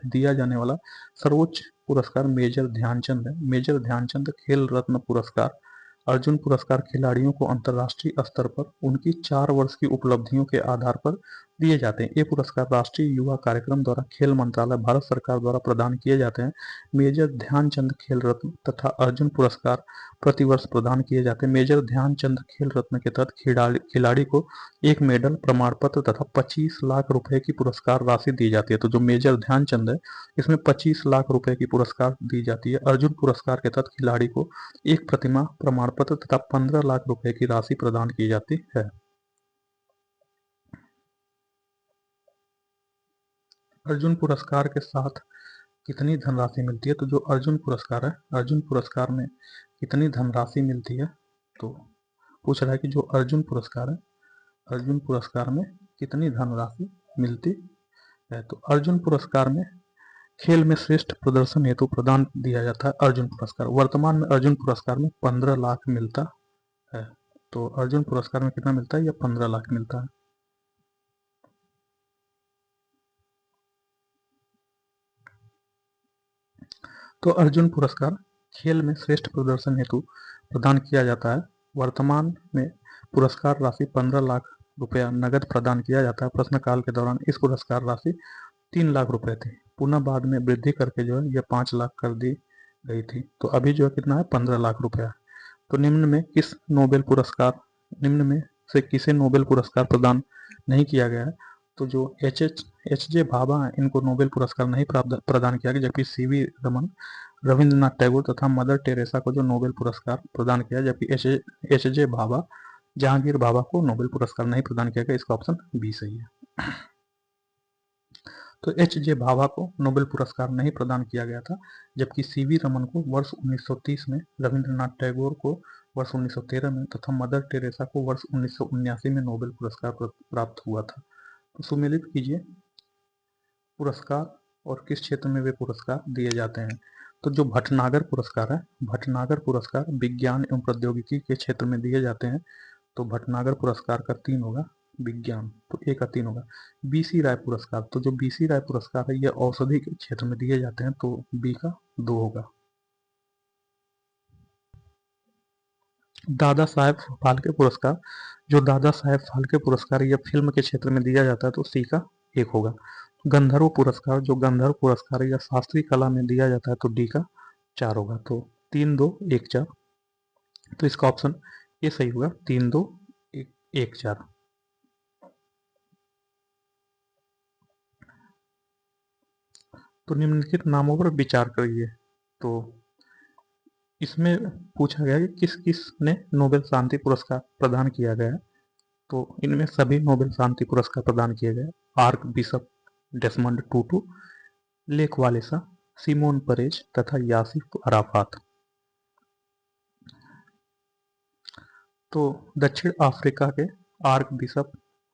दिया जाने वाला सर्वोच्च पुरस्कार मेजर ध्यानचंद है। मेजर ध्यानचंद खेल रत्न पुरस्कार, अर्जुन पुरस्कार खिलाड़ियों को अंतर्राष्ट्रीय स्तर पर उनकी 4 वर्ष की उपलब्धियों के आधार पर दिए जाते हैं। ये पुरस्कार राष्ट्रीय युवा कार्यक्रम द्वारा खेल मंत्रालय भारत सरकार द्वारा प्रदान किए जाते हैं। मेजर ध्यानचंद खेल रत्न तथा अर्जुन पुरस्कार प्रतिवर्ष प्रदान किए जाते हैं। मेजर ध्यानचंद खेल रत्न के तहत खिलाड़ी को एक मेडल, प्रमाण पत्र तथा 25 लाख रुपए की पुरस्कार राशि दी जाती है। तो जो मेजर ध्यानचंद है, इसमें 25 लाख रुपए की पुरस्कार दी जाती है। अर्जुन पुरस्कार के तहत खिलाड़ी को एक प्रतिमा, प्रमाण पत्र तथा 15 लाख रुपए की राशि प्रदान की जाती है। अर्जुन पुरस्कार के साथ कितनी धनराशि मिलती है? तो जो अर्जुन पुरस्कार है, अर्जुन पुरस्कार में कितनी धनराशि मिलती है? तो पूछ रहा है कि जो अर्जुन पुरस्कार है, अर्जुन पुरस्कार में कितनी धनराशि मिलती है? तो अर्जुन पुरस्कार में खेल में श्रेष्ठ प्रदर्शन हेतु प्रदान दिया जाता है अर्जुन पुरस्कार। वर्तमान में अर्जुन पुरस्कार में 15 लाख मिलता है। तो अर्जुन पुरस्कार में कितना मिलता है? या 15 लाख मिलता है। तो अर्जुन पुरस्कार खेल में श्रेष्ठ प्रदर्शन हेतु प्रदान किया जाता है। वर्तमान में पुरस्कार राशि 15 लाख रुपया नगद प्रदान किया जाता है। प्रश्नकाल के दौरान इस पुरस्कार राशि 3 लाख रुपए थी। पुनः बाद में वृद्धि करके जो है यह 5 लाख कर दी गई थी। तो अभी जो है कितना है? 15 लाख रुपया। तो निम्न में से किसे नोबेल पुरस्कार प्रदान नहीं किया गया है? तो जो एच जे भाभा हैं, इनको नोबेल पुरस्कार नहीं प्रदान किया गया, जबकि सीवी रमन, रविंद्रनाथ टैगोर तथा मदर टेरेसा को जो नोबेल पुरस्कार प्रदान किया, जबकि एच जे भाभा, जहांगीर भाभा को नोबेल पुरस्कार नहीं प्रदान किया गया। इसका ऑप्शन बी सही है। तो एच जे भाभा को नोबेल पुरस्कार नहीं प्रदान किया गया था, जबकि सीवी रमन को वर्ष 1930 में, रविंद्रनाथ टैगोर को वर्ष 1913 में तथा मदर टेरेसा को वर्ष 1979 में नोबेल पुरस्कार प्राप्त हुआ था। तो सुमेलित कीजिए पुरस्कार और किस क्षेत्र में वे पुरस्कार दिए जाते हैं। तो जो भटनागर पुरस्कार है, भटनागर पुरस्कार विज्ञान एवं प्रौद्योगिकी के क्षेत्र में दिए जाते हैं। तो भटनागर पुरस्कार का 3 होगा, विज्ञान, तो ए का 3 होगा। बीसी राय पुरस्कार, तो जो बीसी राय पुरस्कार है, यह औषधि के क्षेत्र में दिए जाते हैं। तो बी का 2 होगा। दादा साहेब फाल्के पुरस्कार, जो दादा साहेब फाल्के पुरस्कार यह फिल्म के क्षेत्र में दिया जाता है। तो सी का 1 होगा। गंधर्व पुरस्कार, जो गंधर्व पुरस्कार या शास्त्रीय कला में दिया जाता है। तो डी का 4 होगा। तो 3, 2, 1, 4। तो इसका ऑप्शन ये सही होगा, 3, 2, 1, 4। तो निम्नलिखित नामों पर विचार करिए। तो इसमें पूछा गया कि किस किस ने नोबेल शांति पुरस्कार प्रदान किया गया। तो इनमें सभी नोबेल शांति पुरस्कार प्रदान किए गए। Archbishop Desmond Tutu, Lech Walesa, Shimon Peres तथा यासिर अराफात। तो दक्षिण अफ्रीका के आर्क बिशप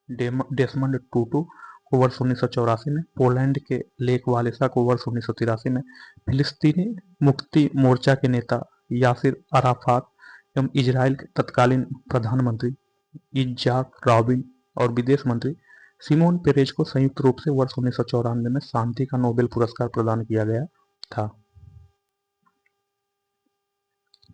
डेसमंड टूटू को वर्ष 1984 में, पोलैंड के लेक वालेसा को वर्ष 1983 में, फिलिस्तीनी मुक्ति मोर्चा के नेता यासिर अराफात एवं इजराइल के तत्कालीन प्रधानमंत्री इज़ाक राबिन और विदेश मंत्री सिमोन पेरेज को संयुक्त रूप से वर्ष 1994 में शांति का नोबेल पुरस्कार प्रदान किया गया था।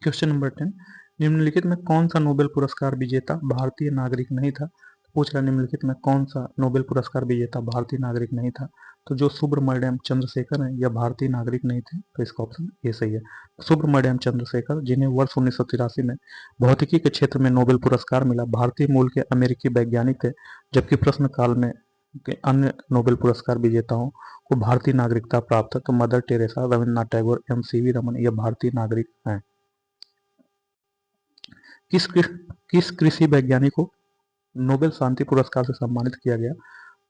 क्वेश्चन नंबर 10, निम्नलिखित में कौन सा नोबेल पुरस्कार विजेता भारतीय नागरिक नहीं था? पूछ रहा है निम्नलिखित में कौन सा नोबेल पुरस्कार विजेता भारतीय नागरिक नहीं था? तो जो सुब्रमण्यम चंद्रशेखर हैं यह भारतीय नागरिक नहीं थे, तो इसका ऑप्शन ए सही है। सुब्रमण्यम चंद्रशेखर, जिन्हें वर्ष 1983 में भौतिकी के क्षेत्र में नोबेल पुरस्कार मिला, भारतीय मूल के अमेरिकी वैज्ञानिक थे, जबकि प्रश्न काल में के अन्य नोबेल पुरस्कार विजेताओं को भारतीय नागरिकता प्राप्त है। तो मदर टेरेसा, रविन्द्रनाथ टैगोर एवं सीवी रमन यह भारतीय नागरिक हैं। किस कृषि वैज्ञानिक को नोबेल शांति पुरस्कार से सम्मानित किया गया?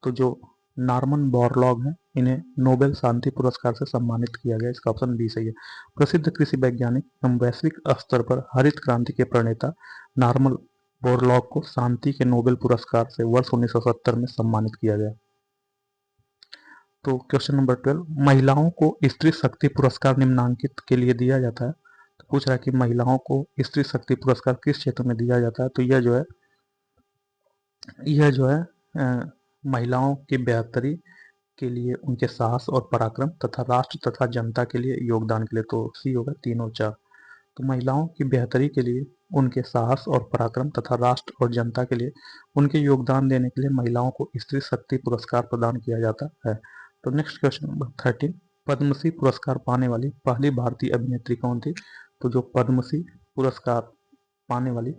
तो जो नॉर्मन बोरलॉग हैं इन्हें नोबेल शांति पुरस्कार से सम्मानित किया गया, इसका ऑप्शन बी सही है। प्रसिद्ध कृषि वैज्ञानिक एवं वैश्विक स्तर पर हरित क्रांति के प्रणेता नॉर्मन बोरलॉग को शांति के नोबेल पुरस्कार से वर्ष 1970 में सम्मानित किया गया। तो क्वेश्चन नंबर 12, महिलाओं को स्त्री शक्ति पुरस्कार निम्नांकित के लिए दिया जाता है। तो पूछ रहा है कि महिलाओं को स्त्री शक्ति पुरस्कार किस क्षेत्र में दिया जाता है? तो यह जो है महिलाओं की बेहतरी के लिए, उनके साहस और पराक्रम तथा राष्ट्र तथा जनता के लिए योगदान के लिए। तो सी होगा 3 और 4। तो महिलाओं की बेहतरी के लिए, उनके साहस और पराक्रम तथा राष्ट्र और जनता के लिए उनके योगदान देने के लिए महिलाओं को स्त्री शक्ति पुरस्कार प्रदान किया जाता है। तो नेक्स्ट क्वेश्चन नंबर 13, पद्मश्री पुरस्कार पाने वाली पहली भारतीय अभिनेत्री कौन थी? तो जो पद्मश्री पुरस्कार पाने वाली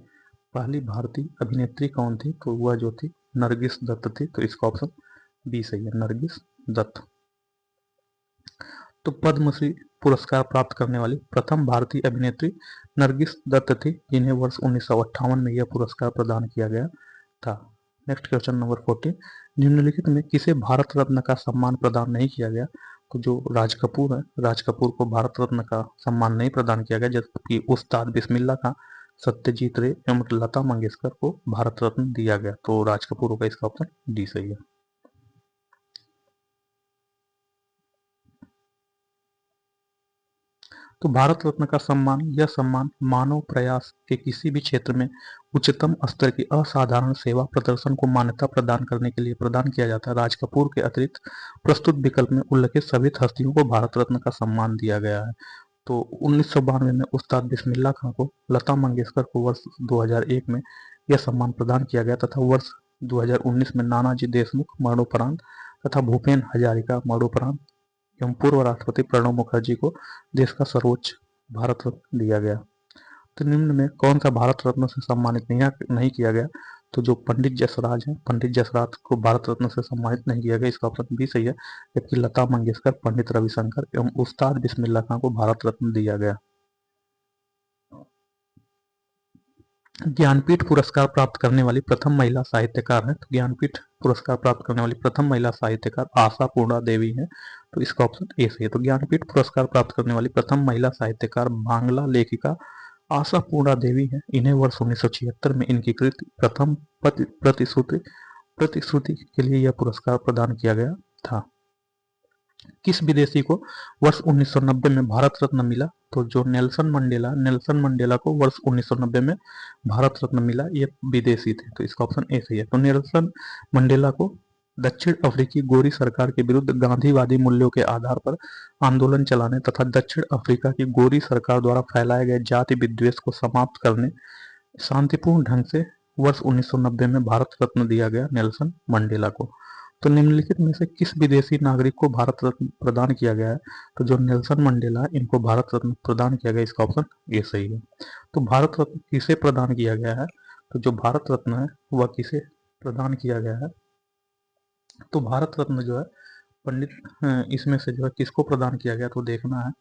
पहली भारतीय अभिनेत्री कौन थी? तो वह जो थी नरगिस दत्त थी। तो इसका ऑप्शन बी सही है, नरगिस दत्त। तो पद्मश्री पुरस्कार प्राप्त करने वाली प्रथम भारतीय अभिनेत्री नरगिस दत्त थी, जिन्हें वर्ष 1958 में यह पुरस्कार प्रदान किया गया था। नेक्स्ट क्वेश्चन नंबर 14, निम्नलिखित में किसे भारत रत्न का सम्मान प्रदान नहीं किया गया? तो जो राज कपूर है, राज कपूर को भारत रत्न का सम्मान नहीं प्रदान किया गया, जबकि उस्ताद बिस्मिल्लाह खां, सत्यजीत रे एवं लता मंगेशकर को भारत रत्न दिया गया। तो राज कपूर होगा, इसका ऑप्शन डी सही है। तो भारत रत्न का सम्मान, यह सम्मान मानव प्रयास के किसी भी क्षेत्र में उच्चतम स्तर की असाधारण सेवा प्रदर्शन को मान्यता प्रदान करने के लिए प्रदान किया जाता है। राज कपूर के अतिरिक्त प्रस्तुत विकल्प में उल्लेखित सभी हस्तियों को भारत रत्न का सम्मान दिया गया है। तो 1992 में उस्ताद बिस्मिल्लाह खां को, लता मंगेशकर को वर्ष 2001 में यह सम्मान प्रदान किया गया तथा वर्ष 2019 में नानाजी देशमुख मरणोपरांत तथा भूपेन हजारिका मरणोपरांत एवं पूर्व राष्ट्रपति प्रणब मुखर्जी को देश का सर्वोच्च भारत रत्न दिया गया। तो निम्न में कौन सा भारत रत्न से सम्मानित नहीं किया गया? तो जो पंडित जसराज हैं, पंडित जसराज को भारत रत्न से सम्मानित नहीं किया गया, इसका ऑप्शन बी सही है। जबकि लता मंगेशकर, पंडित रविशंकर एवं उस्ताद बिस्मिल्लाह खां को भारत रत्न दिया गया। ज्ञानपीठ पुरस्कार प्राप्त करने वाली प्रथम महिला साहित्यकार है। तो ज्ञानपीठ पुरस्कार प्राप्त करने वाली प्रथम महिला साहित्यकार आशा पूर्णा देवी है। तो इसका ऑप्शन ए सही है। तो ज्ञानपीठ पुरस्कार प्राप्त करने वाली प्रथम महिला साहित्यकार बांग्ला लेखिका आशा पूर्णा देवी है। इन्हें वर्ष 1976 में इनकी कृति प्रथम प्रतिश्रुति के लिए यह पुरस्कार प्रदान किया गया था। किस विदेशी को वर्ष 1990 में भारत रत्न मिला? तो जो नेल्सन मंडेला को वर्ष 1990 में भारत रत्न मिला, ये विदेशी थे। तो इसका ऑप्शन ए सही है। तो नेल्सन मंडेला को दक्षिण अफ्रीकी गोरी सरकार के विरुद्ध गांधीवादी मूल्यों के आधार पर आंदोलन चलाने तथा दक्षिण अफ्रीका की गोरी सरकार द्वारा फैलाए गए जाति विद्वेष को समाप्त करने शांतिपूर्ण ढंग से वर्ष 1990 में भारत रत्न दिया गया नेल्सन मंडेला को। तो निम्नलिखित में से किस विदेशी नागरिक को भारत रत्न प्रदान किया गया है? तो जो नेल्सन मंडेला, इनको भारत रत्न प्रदान किया गया, इसका ऑप्शन ए सही है। तो भारत रत्न किसे प्रदान किया गया है? तो जो भारत रत्न है वह किसे प्रदान किया गया है? तो भारत रत्न जो है पंडित, इसमें से जो है किसको प्रदान किया गया, तो देखना है।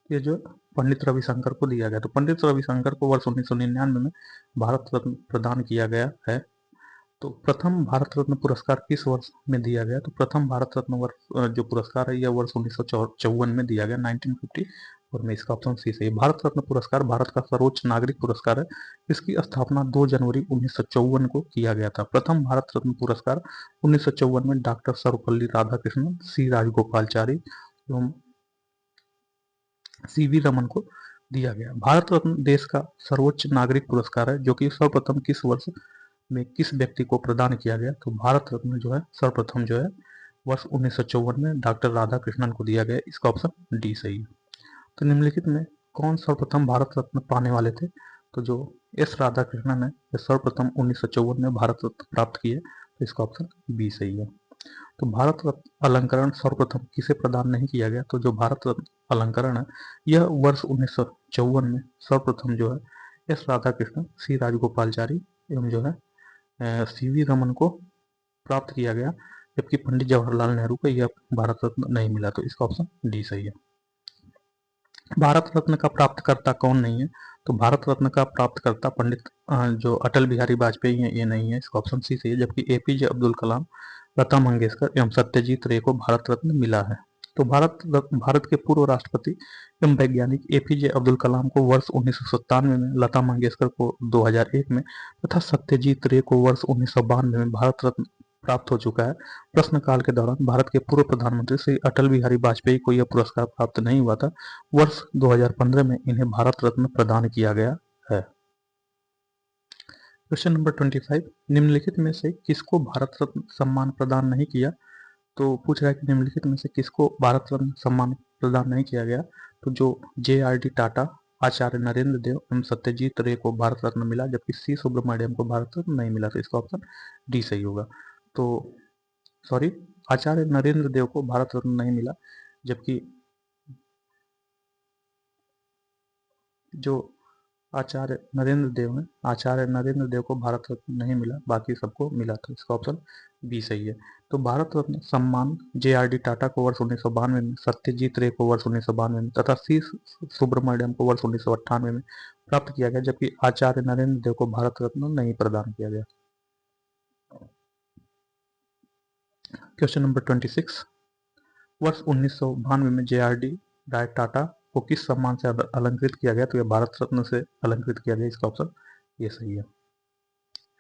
ये जो पंडित रविशंकर को दिया गया। तो पंडित रविशंकर को वर्ष 1999 में भारत रत्न प्रदान किया गया है। तो प्रथम भारत रत्न पुरस्कार किस वर्ष में दिया गया? तो प्रथम भारत रत्न वर्ष जो पुरस्कार है यह वर्ष 1954 में दिया गया, 1954 में। इसका ऑप्शन सी सही है। भारत रत्न पुरस्कार भारत का सर्वोच्च नागरिक पुरस्कार है। इसकी स्थापना 2 जनवरी 1954 को किया गया था। प्रथम भारत रत्न पुरस्कार 1954 में डॉक्टर सर्वपल्ली राधाकृष्णन, सी राजगोपालचारी एवं सीवी रमन को दिया गया। भारत रत्न देश का सर्वोच्च नागरिक पुरस्कार है, जो कि सर्वप्रथम किस वर्ष में किस व्यक्ति को प्रदान किया गया? तो भारत रत्न जो है सर्वप्रथम जो है वर्ष 1954 में डॉक्टर राधाकृष्णन को दिया गया। इसका ऑप्शन डी सही है। तो निम्नलिखित में कौन सर्वप्रथम भारत रत्न पाने वाले थे? तो जो एस राधाकृष्णन है, ये सर्वप्रथम 1954 में भारत रत्न प्राप्त किए, तो इसका ऑप्शन बी सही है। तो भारत रत्न अलंकरण सर्वप्रथम किसे प्रदान नहीं किया गया? तो जो भारत रत्न अलंकरण है यह वर्ष 1954 में सर्वप्रथम जो है एस राधाकृष्णन, सी राजगोपालचारी एवं जो है सीवी रमन को प्राप्त किया गया, जबकि पंडित जवाहरलाल नेहरू को यह भारत रत्न नहीं मिला, तो इसका ऑप्शन डी सही है। भारत रत्न का प्राप्तकर्ता कौन नहीं है? तो भारत रत्न का प्राप्तकर्ता पंडित जो अटल बिहारी वाजपेयी है, ये नहीं है, इसका ऑप्शन सी सही है। जबकि एपीजे अब्दुल कलाम, लता मंगेशकर एवं सत्यजीत रे को भारत रत्न मिला है। तो भारत के पूर्व राष्ट्रपति एवं वैज्ञानिक एपीजे अब्दुल कलाम को वर्ष 1997 में, लता मंगेशकर को 2001 में तथा सत्यजीत रे को वर्ष 1992 में भारत रत्न प्राप्त हो चुका है। प्रश्नकाल के दौरान भारत के पूर्व प्रधानमंत्री श्री अटल बिहारी वाजपेयी को यह पुरस्कार प्राप्त नहीं हुआ था। वर्ष 2015 में इन्हें भारत रत्न प्रदान किया गया है। क्वेश्चन नंबर 25, निम्नलिखित में से किसको भारत रत्न सम्मान प्रदान नहीं किया? तो पूछ रहा है कि निम्नलिखित में से किसको भारत रत्न सम्मान प्रदान नहीं किया गया? तो जो JRD टाटा, आचार्य नरेंद्र देव एवं सत्यजीत रे को भारत रत्न मिला, जबकि सी सुब्रमण्यम को भारत रत्न नहीं मिला, तो इसका ऑप्शन डी सही होगा। तो सॉरी, आचार्य नरेंद्र देव को भारत रत्न नहीं मिला, जबकि जो आचार्य नरेंद्र देव हैं, आचार्य नरेंद्र देव को भारत रत्न नहीं मिला, बाकी सबको मिला, तो इसका ऑप्शन बी सही है। तो भारत रत्न सम्मान JRD टाटा को वर्ष 1992 में, सत्यजीत रे को वर्ष 1992 में तथा सी सुब्रमण्यम को वर्ष 1998 में प्राप्त किया गया, जबकि आचार्य नरेंद्र देव को भारत रत्न नहीं प्रदान किया गया। क्वेश्चन नंबर 26, वर्ष 1992 में JRD टाटा को किस सम्मान से अलंकृत किया गया? तो यह भारत रत्न से अलंकृत किया गया, इसका ऑप्शन ये सही है।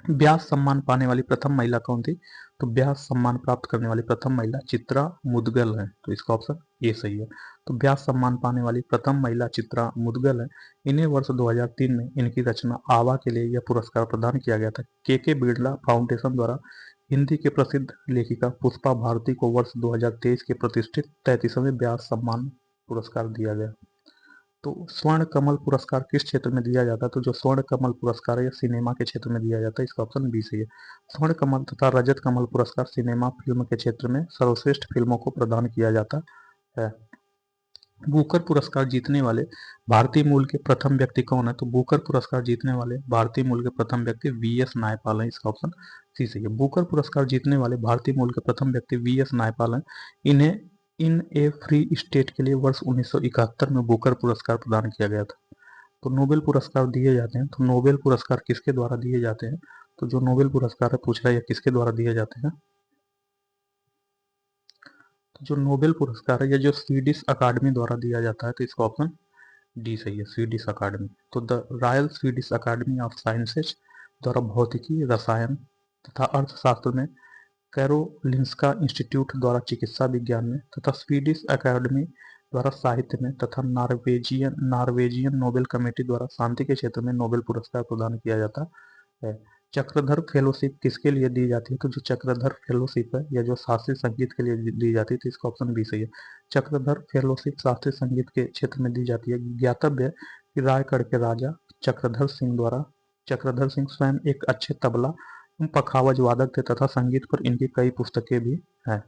व्यास सम्मान पाने वाली प्रथम महिला कौन थी? तो व्यास सम्मान प्राप्त करने वाली प्रथम महिला चित्रा मुदगल है, तो इसका ऑप्शन ये सही है। तो व्यास सम्मान पाने वाली प्रथम महिला चित्रा मुदगल है। इन्हें वर्ष 2003 में इनकी रचना आवा के लिए यह पुरस्कार प्रदान किया गया था। के बिरला फाउंडेशन द्वारा हिंदी के प्रसिद्ध लेखिका पुष्पा भारती को वर्ष 2023 के प्रतिष्ठित 33वें व्यास सम्मान पुरस्कार दिया गया। तो स्वर्ण कमल पुरस्कार किस क्षेत्र में दिया जाता है? तो जो स्वर्ण कमल पुरस्कार है यह सिनेमा के क्षेत्र में दिया जाता है, इसका ऑप्शन बी सही है। स्वर्ण कमल तथा रजत कमल पुरस्कार सिनेमा फिल्म के क्षेत्र में सर्वश्रेष्ठ फिल्मों को प्रदान किया जाता है। बुकर पुरस्कार जीतने वाले भारतीय मूल के प्रथम व्यक्ति कौन है? तो बुकर पुरस्कार जीतने वाले भारतीय मूल के प्रथम व्यक्ति VS नायपाल है, इसका ऑप्शन सी सही है। बुकर पुरस्कार जीतने वाले भारतीय मूल के प्रथम व्यक्ति VS नायपाल हैं। इन्हें इन ए फ्री स्टेट के लिए वर्ष 1971 में बुकर पुरस्कार प्रदान किया गया था। तो नोबेल पुरस्कार दिए जाते हैं, तो नोबेल पुरस्कार किसके द्वारा दिए जाते हैं? तो जो नोबेल पुरस्कार है पूछ रहा है ये किसके द्वारा दिए जाते हैं? तो जो नोबेल पुरस्कार है ये जो स्वीडिश अकादमी द्वारा दिया जाता है, तो इसका ऑप्शन डी सही है, स्वीडिश अकादमी। तो the Royal Swedish Academy of Sciences द्वारा भौतिकी, रसायन तथा अर्थशास्त्र में, कैरोलिंस्का इंस्टीट्यूट द्वारा चिकित्सा विज्ञान में तथा स्वीडिश अकादमी द्वारा साहित्य में तथा नॉर्वेजियन नोबेल कमेटी द्वारा शांति के क्षेत्र में नोबेल पुरस्कार प्रदान किया जाता है। चक्रधर फेलोशिप किसके लिए दी जाती है? तो जो चक्रधर फेलोशिप है या जो शास्त्रीय संगीत के लिए दी जाती है, तो इसका ऑप्शन बी सही है। चक्रधर फेलोशिप शास्त्रीय संगीत के क्षेत्र में दी जाती है। ज्ञातव्य है कि रायगढ़ के राजा चक्रधर सिंह स्वयं एक अच्छे तबला पखावज वादक थे तथा संगीत पर इनकी कई पुस्तकें भी हैं।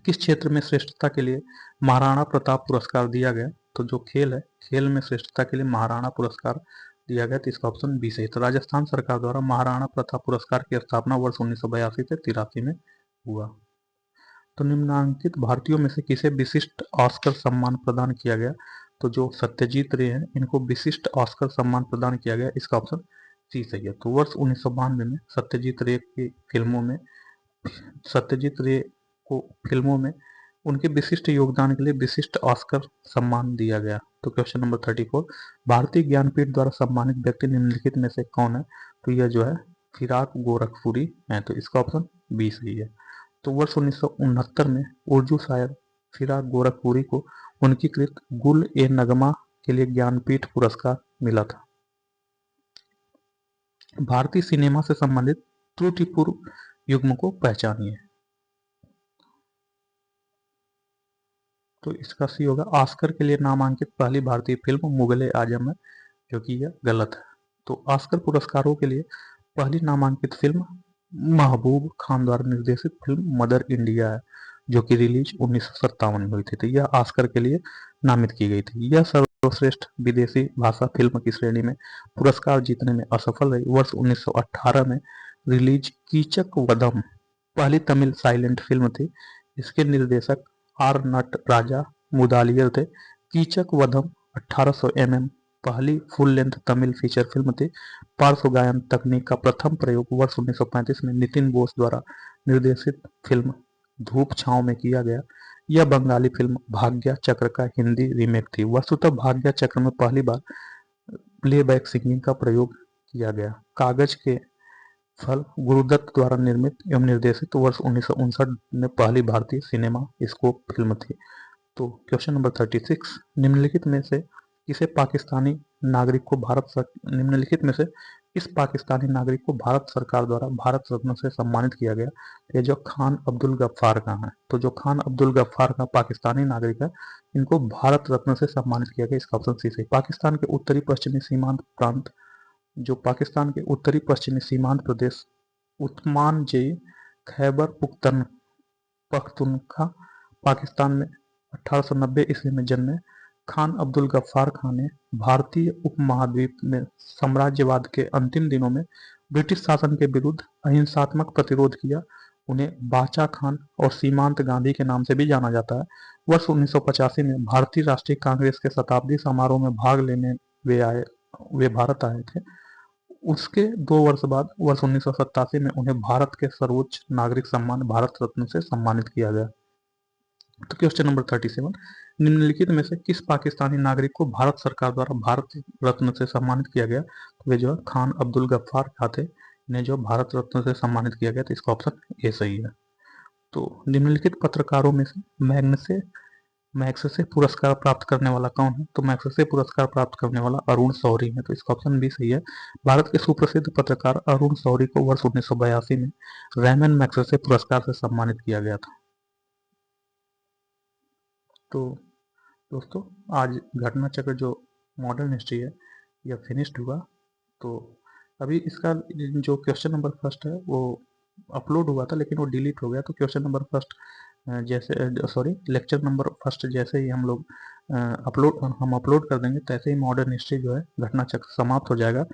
किस क्षेत्र में श्रेष्ठता के लिए महाराणा प्रताप पुरस्कार दिया गया? तो जो खेल है, खेल में श्रेष्ठता के लिए महाराणा पुरस्कार दिया गया, तो इसका ऑप्शन बी सही है। तो राजस्थान सरकार द्वारा महाराणा प्रताप पुरस्कार की स्थापना वर्ष 1982 से 83 में हुआ। तो निम्नांकित भारतीयों में से किसे विशिष्ट ऑस्कर सम्मान प्रदान किया गया? तो जो सत्यजीत रे हैं इनको विशिष्ट ऑस्कर सम्मान प्रदान किया गया, इसका ऑप्शन सी सही है। तो वर्ष 1992 में सत्यजीत रे को फिल्मों में उनके विशिष्ट योगदान के लिए विशिष्ट ऑस्कर सम्मान दिया गया। तो क्वेश्चन नंबर 34, भारतीय ज्ञानपीठ द्वारा सम्मानित व्यक्ति निम्नलिखित में से कौन है? तो यह जो है फिराक गोरखपुरी है, तो इसका ऑप्शन बी सही है। तो वर्ष 1969 में उर्दू शायर फिराक गोरखपुरी को उनकी कृत गुल ए नगमा के लिए ज्ञानपीठ पुरस्कार मिला था। भारतीय सिनेमा से संबंधित त्रुटिपूर्ण युग्म को पहचानिए। तो इसका सी होगा। ऑस्कर के लिए नामांकित पहली भारतीय फिल्म मुगले आजम है, जो कि यह गलत है। तो ऑस्कर पुरस्कारों के लिए पहली नामांकित फिल्म महबूब खान द्वारा निर्देशित फिल्म मदर इंडिया है, जो कि रिलीज 1957 में हुई थी। तो यह ऑस्कर के लिए नामित की गई थी। यह सर्वश्रेष्ठ विदेशी भाषा फिल्म की श्रेणी में पुरस्कार जीतने में असफल रही। वर्ष 1918 में रिलीज कीचक वधम पहली तमिल साइलेंट फिल्म थी। इसके निर्देशक आर नट राजा मुदालियर थे। कीचक वधम 1800 पहली full length Tamil feature film थी। पार्श्व गायन तकनीक का प्रथम प्रयोग वर्ष 1935 में नितिन बोस द्वारा निर्देशित फिल्म धूप छांव में किया गया। यह बंगाली फिल्म भाग्य चक्र का हिंदी रीमेक थी। वस्तुतः भाग्य चक्र में पहली बार प्लेबैक सिंगिंग का प्रयोग किया गया। कागज के फल गुरुदत्त द्वारा निर्मित एवं निर्देशित वर्ष 1959 में पहली भारतीय सिनेमा स्कोप फिल्म थी। तो क्वेश्चन नंबर 36, निम्नलिखित में से किस पाकिस्तानी नागरिक को भारत सरकार द्वारा भारत रत्न से सम्मानित किया गया? ये जो खान अब्दुल गफ्फार का है। तो जो खान अब्दुल गफ्फार का पाकिस्तानी नागरिक है, इनको भारत रत्न से सम्मानित किया गया। इसका ऑप्शन सी सही। पाकिस्तान के उत्तरी पश्चिमी सीमांत प्रांत, जो पाकिस्तान के उत्तरी पश्चिमी सीमांत प्रदेश उस्मानजई खैबर पख्तूनख्वा पाकिस्तान में 1890 ईस्वी में जन्मे खान अब्दुल गफ्फार खान ने भारतीय उपमहाद्वीप में साम्राज्यवाद के अंतिम दिनों में ब्रिटिश शासन के विरुद्ध अहिंसात्मक प्रतिरोध किया। उन्हें बाचा खान और सीमांत गांधी के नाम से भी जाना जाता है। वर्ष 1985 में भारतीय राष्ट्रीय कांग्रेस के शताब्दी समारोह में भाग लेने वे भारत आए थे। उसके 2 वर्ष बाद वर्ष 1987 में उन्हें भारत के सर्वोच्च नागरिक सम्मान भारत रत्न से सम्मानित किया गया। तो क्वेश्चन नंबर 37, निम्नलिखित में से किस पाकिस्तानी नागरिक को भारत सरकार द्वारा भारत रत्न से सम्मानित किया गया? तो वे जो है खान अब्दुल गफ्फार थे, इन्हें जो भारत रत्न से सम्मानित किया गया। तो इसका ऑप्शन ए सही है। तो निम्नलिखित पत्रकारों में से मैग्सेसे पुरस्कार प्राप्त करने वाला कौन है? तो मैग्सेसे पुरस्कार प्राप्त करने वाला अरुण शौरी है। तो इसका ऑप्शन भी सही है। भारत के सुप्रसिद्ध पत्रकार अरुण शौरी को वर्ष 1982 में रैमन मैग्सेसे पुरस्कार से सम्मानित किया गया था। तो दोस्तों, आज घटना चक्र जो मॉडर्न हिस्ट्री है यह फिनिश्ड हुआ। तो अभी इसका जो क्वेश्चन नंबर फर्स्ट है वो अपलोड हुआ था, लेकिन वो डिलीट हो गया। तो question number first lecture number first जैसे ही हम लोग अपलोड कर देंगे, तैसे ही मॉडर्न हिस्ट्री जो है घटना चक्र समाप्त हो जाएगा।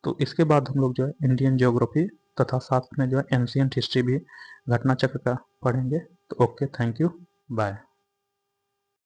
तो इसके बाद हम लोग जो है इंडियन ज्योग्राफी तथा साथ में जो है एंशिएंट हिस्ट्री भी घटना चक्र का पढ़ेंगे। तो ओके, थैंक यू, बाय।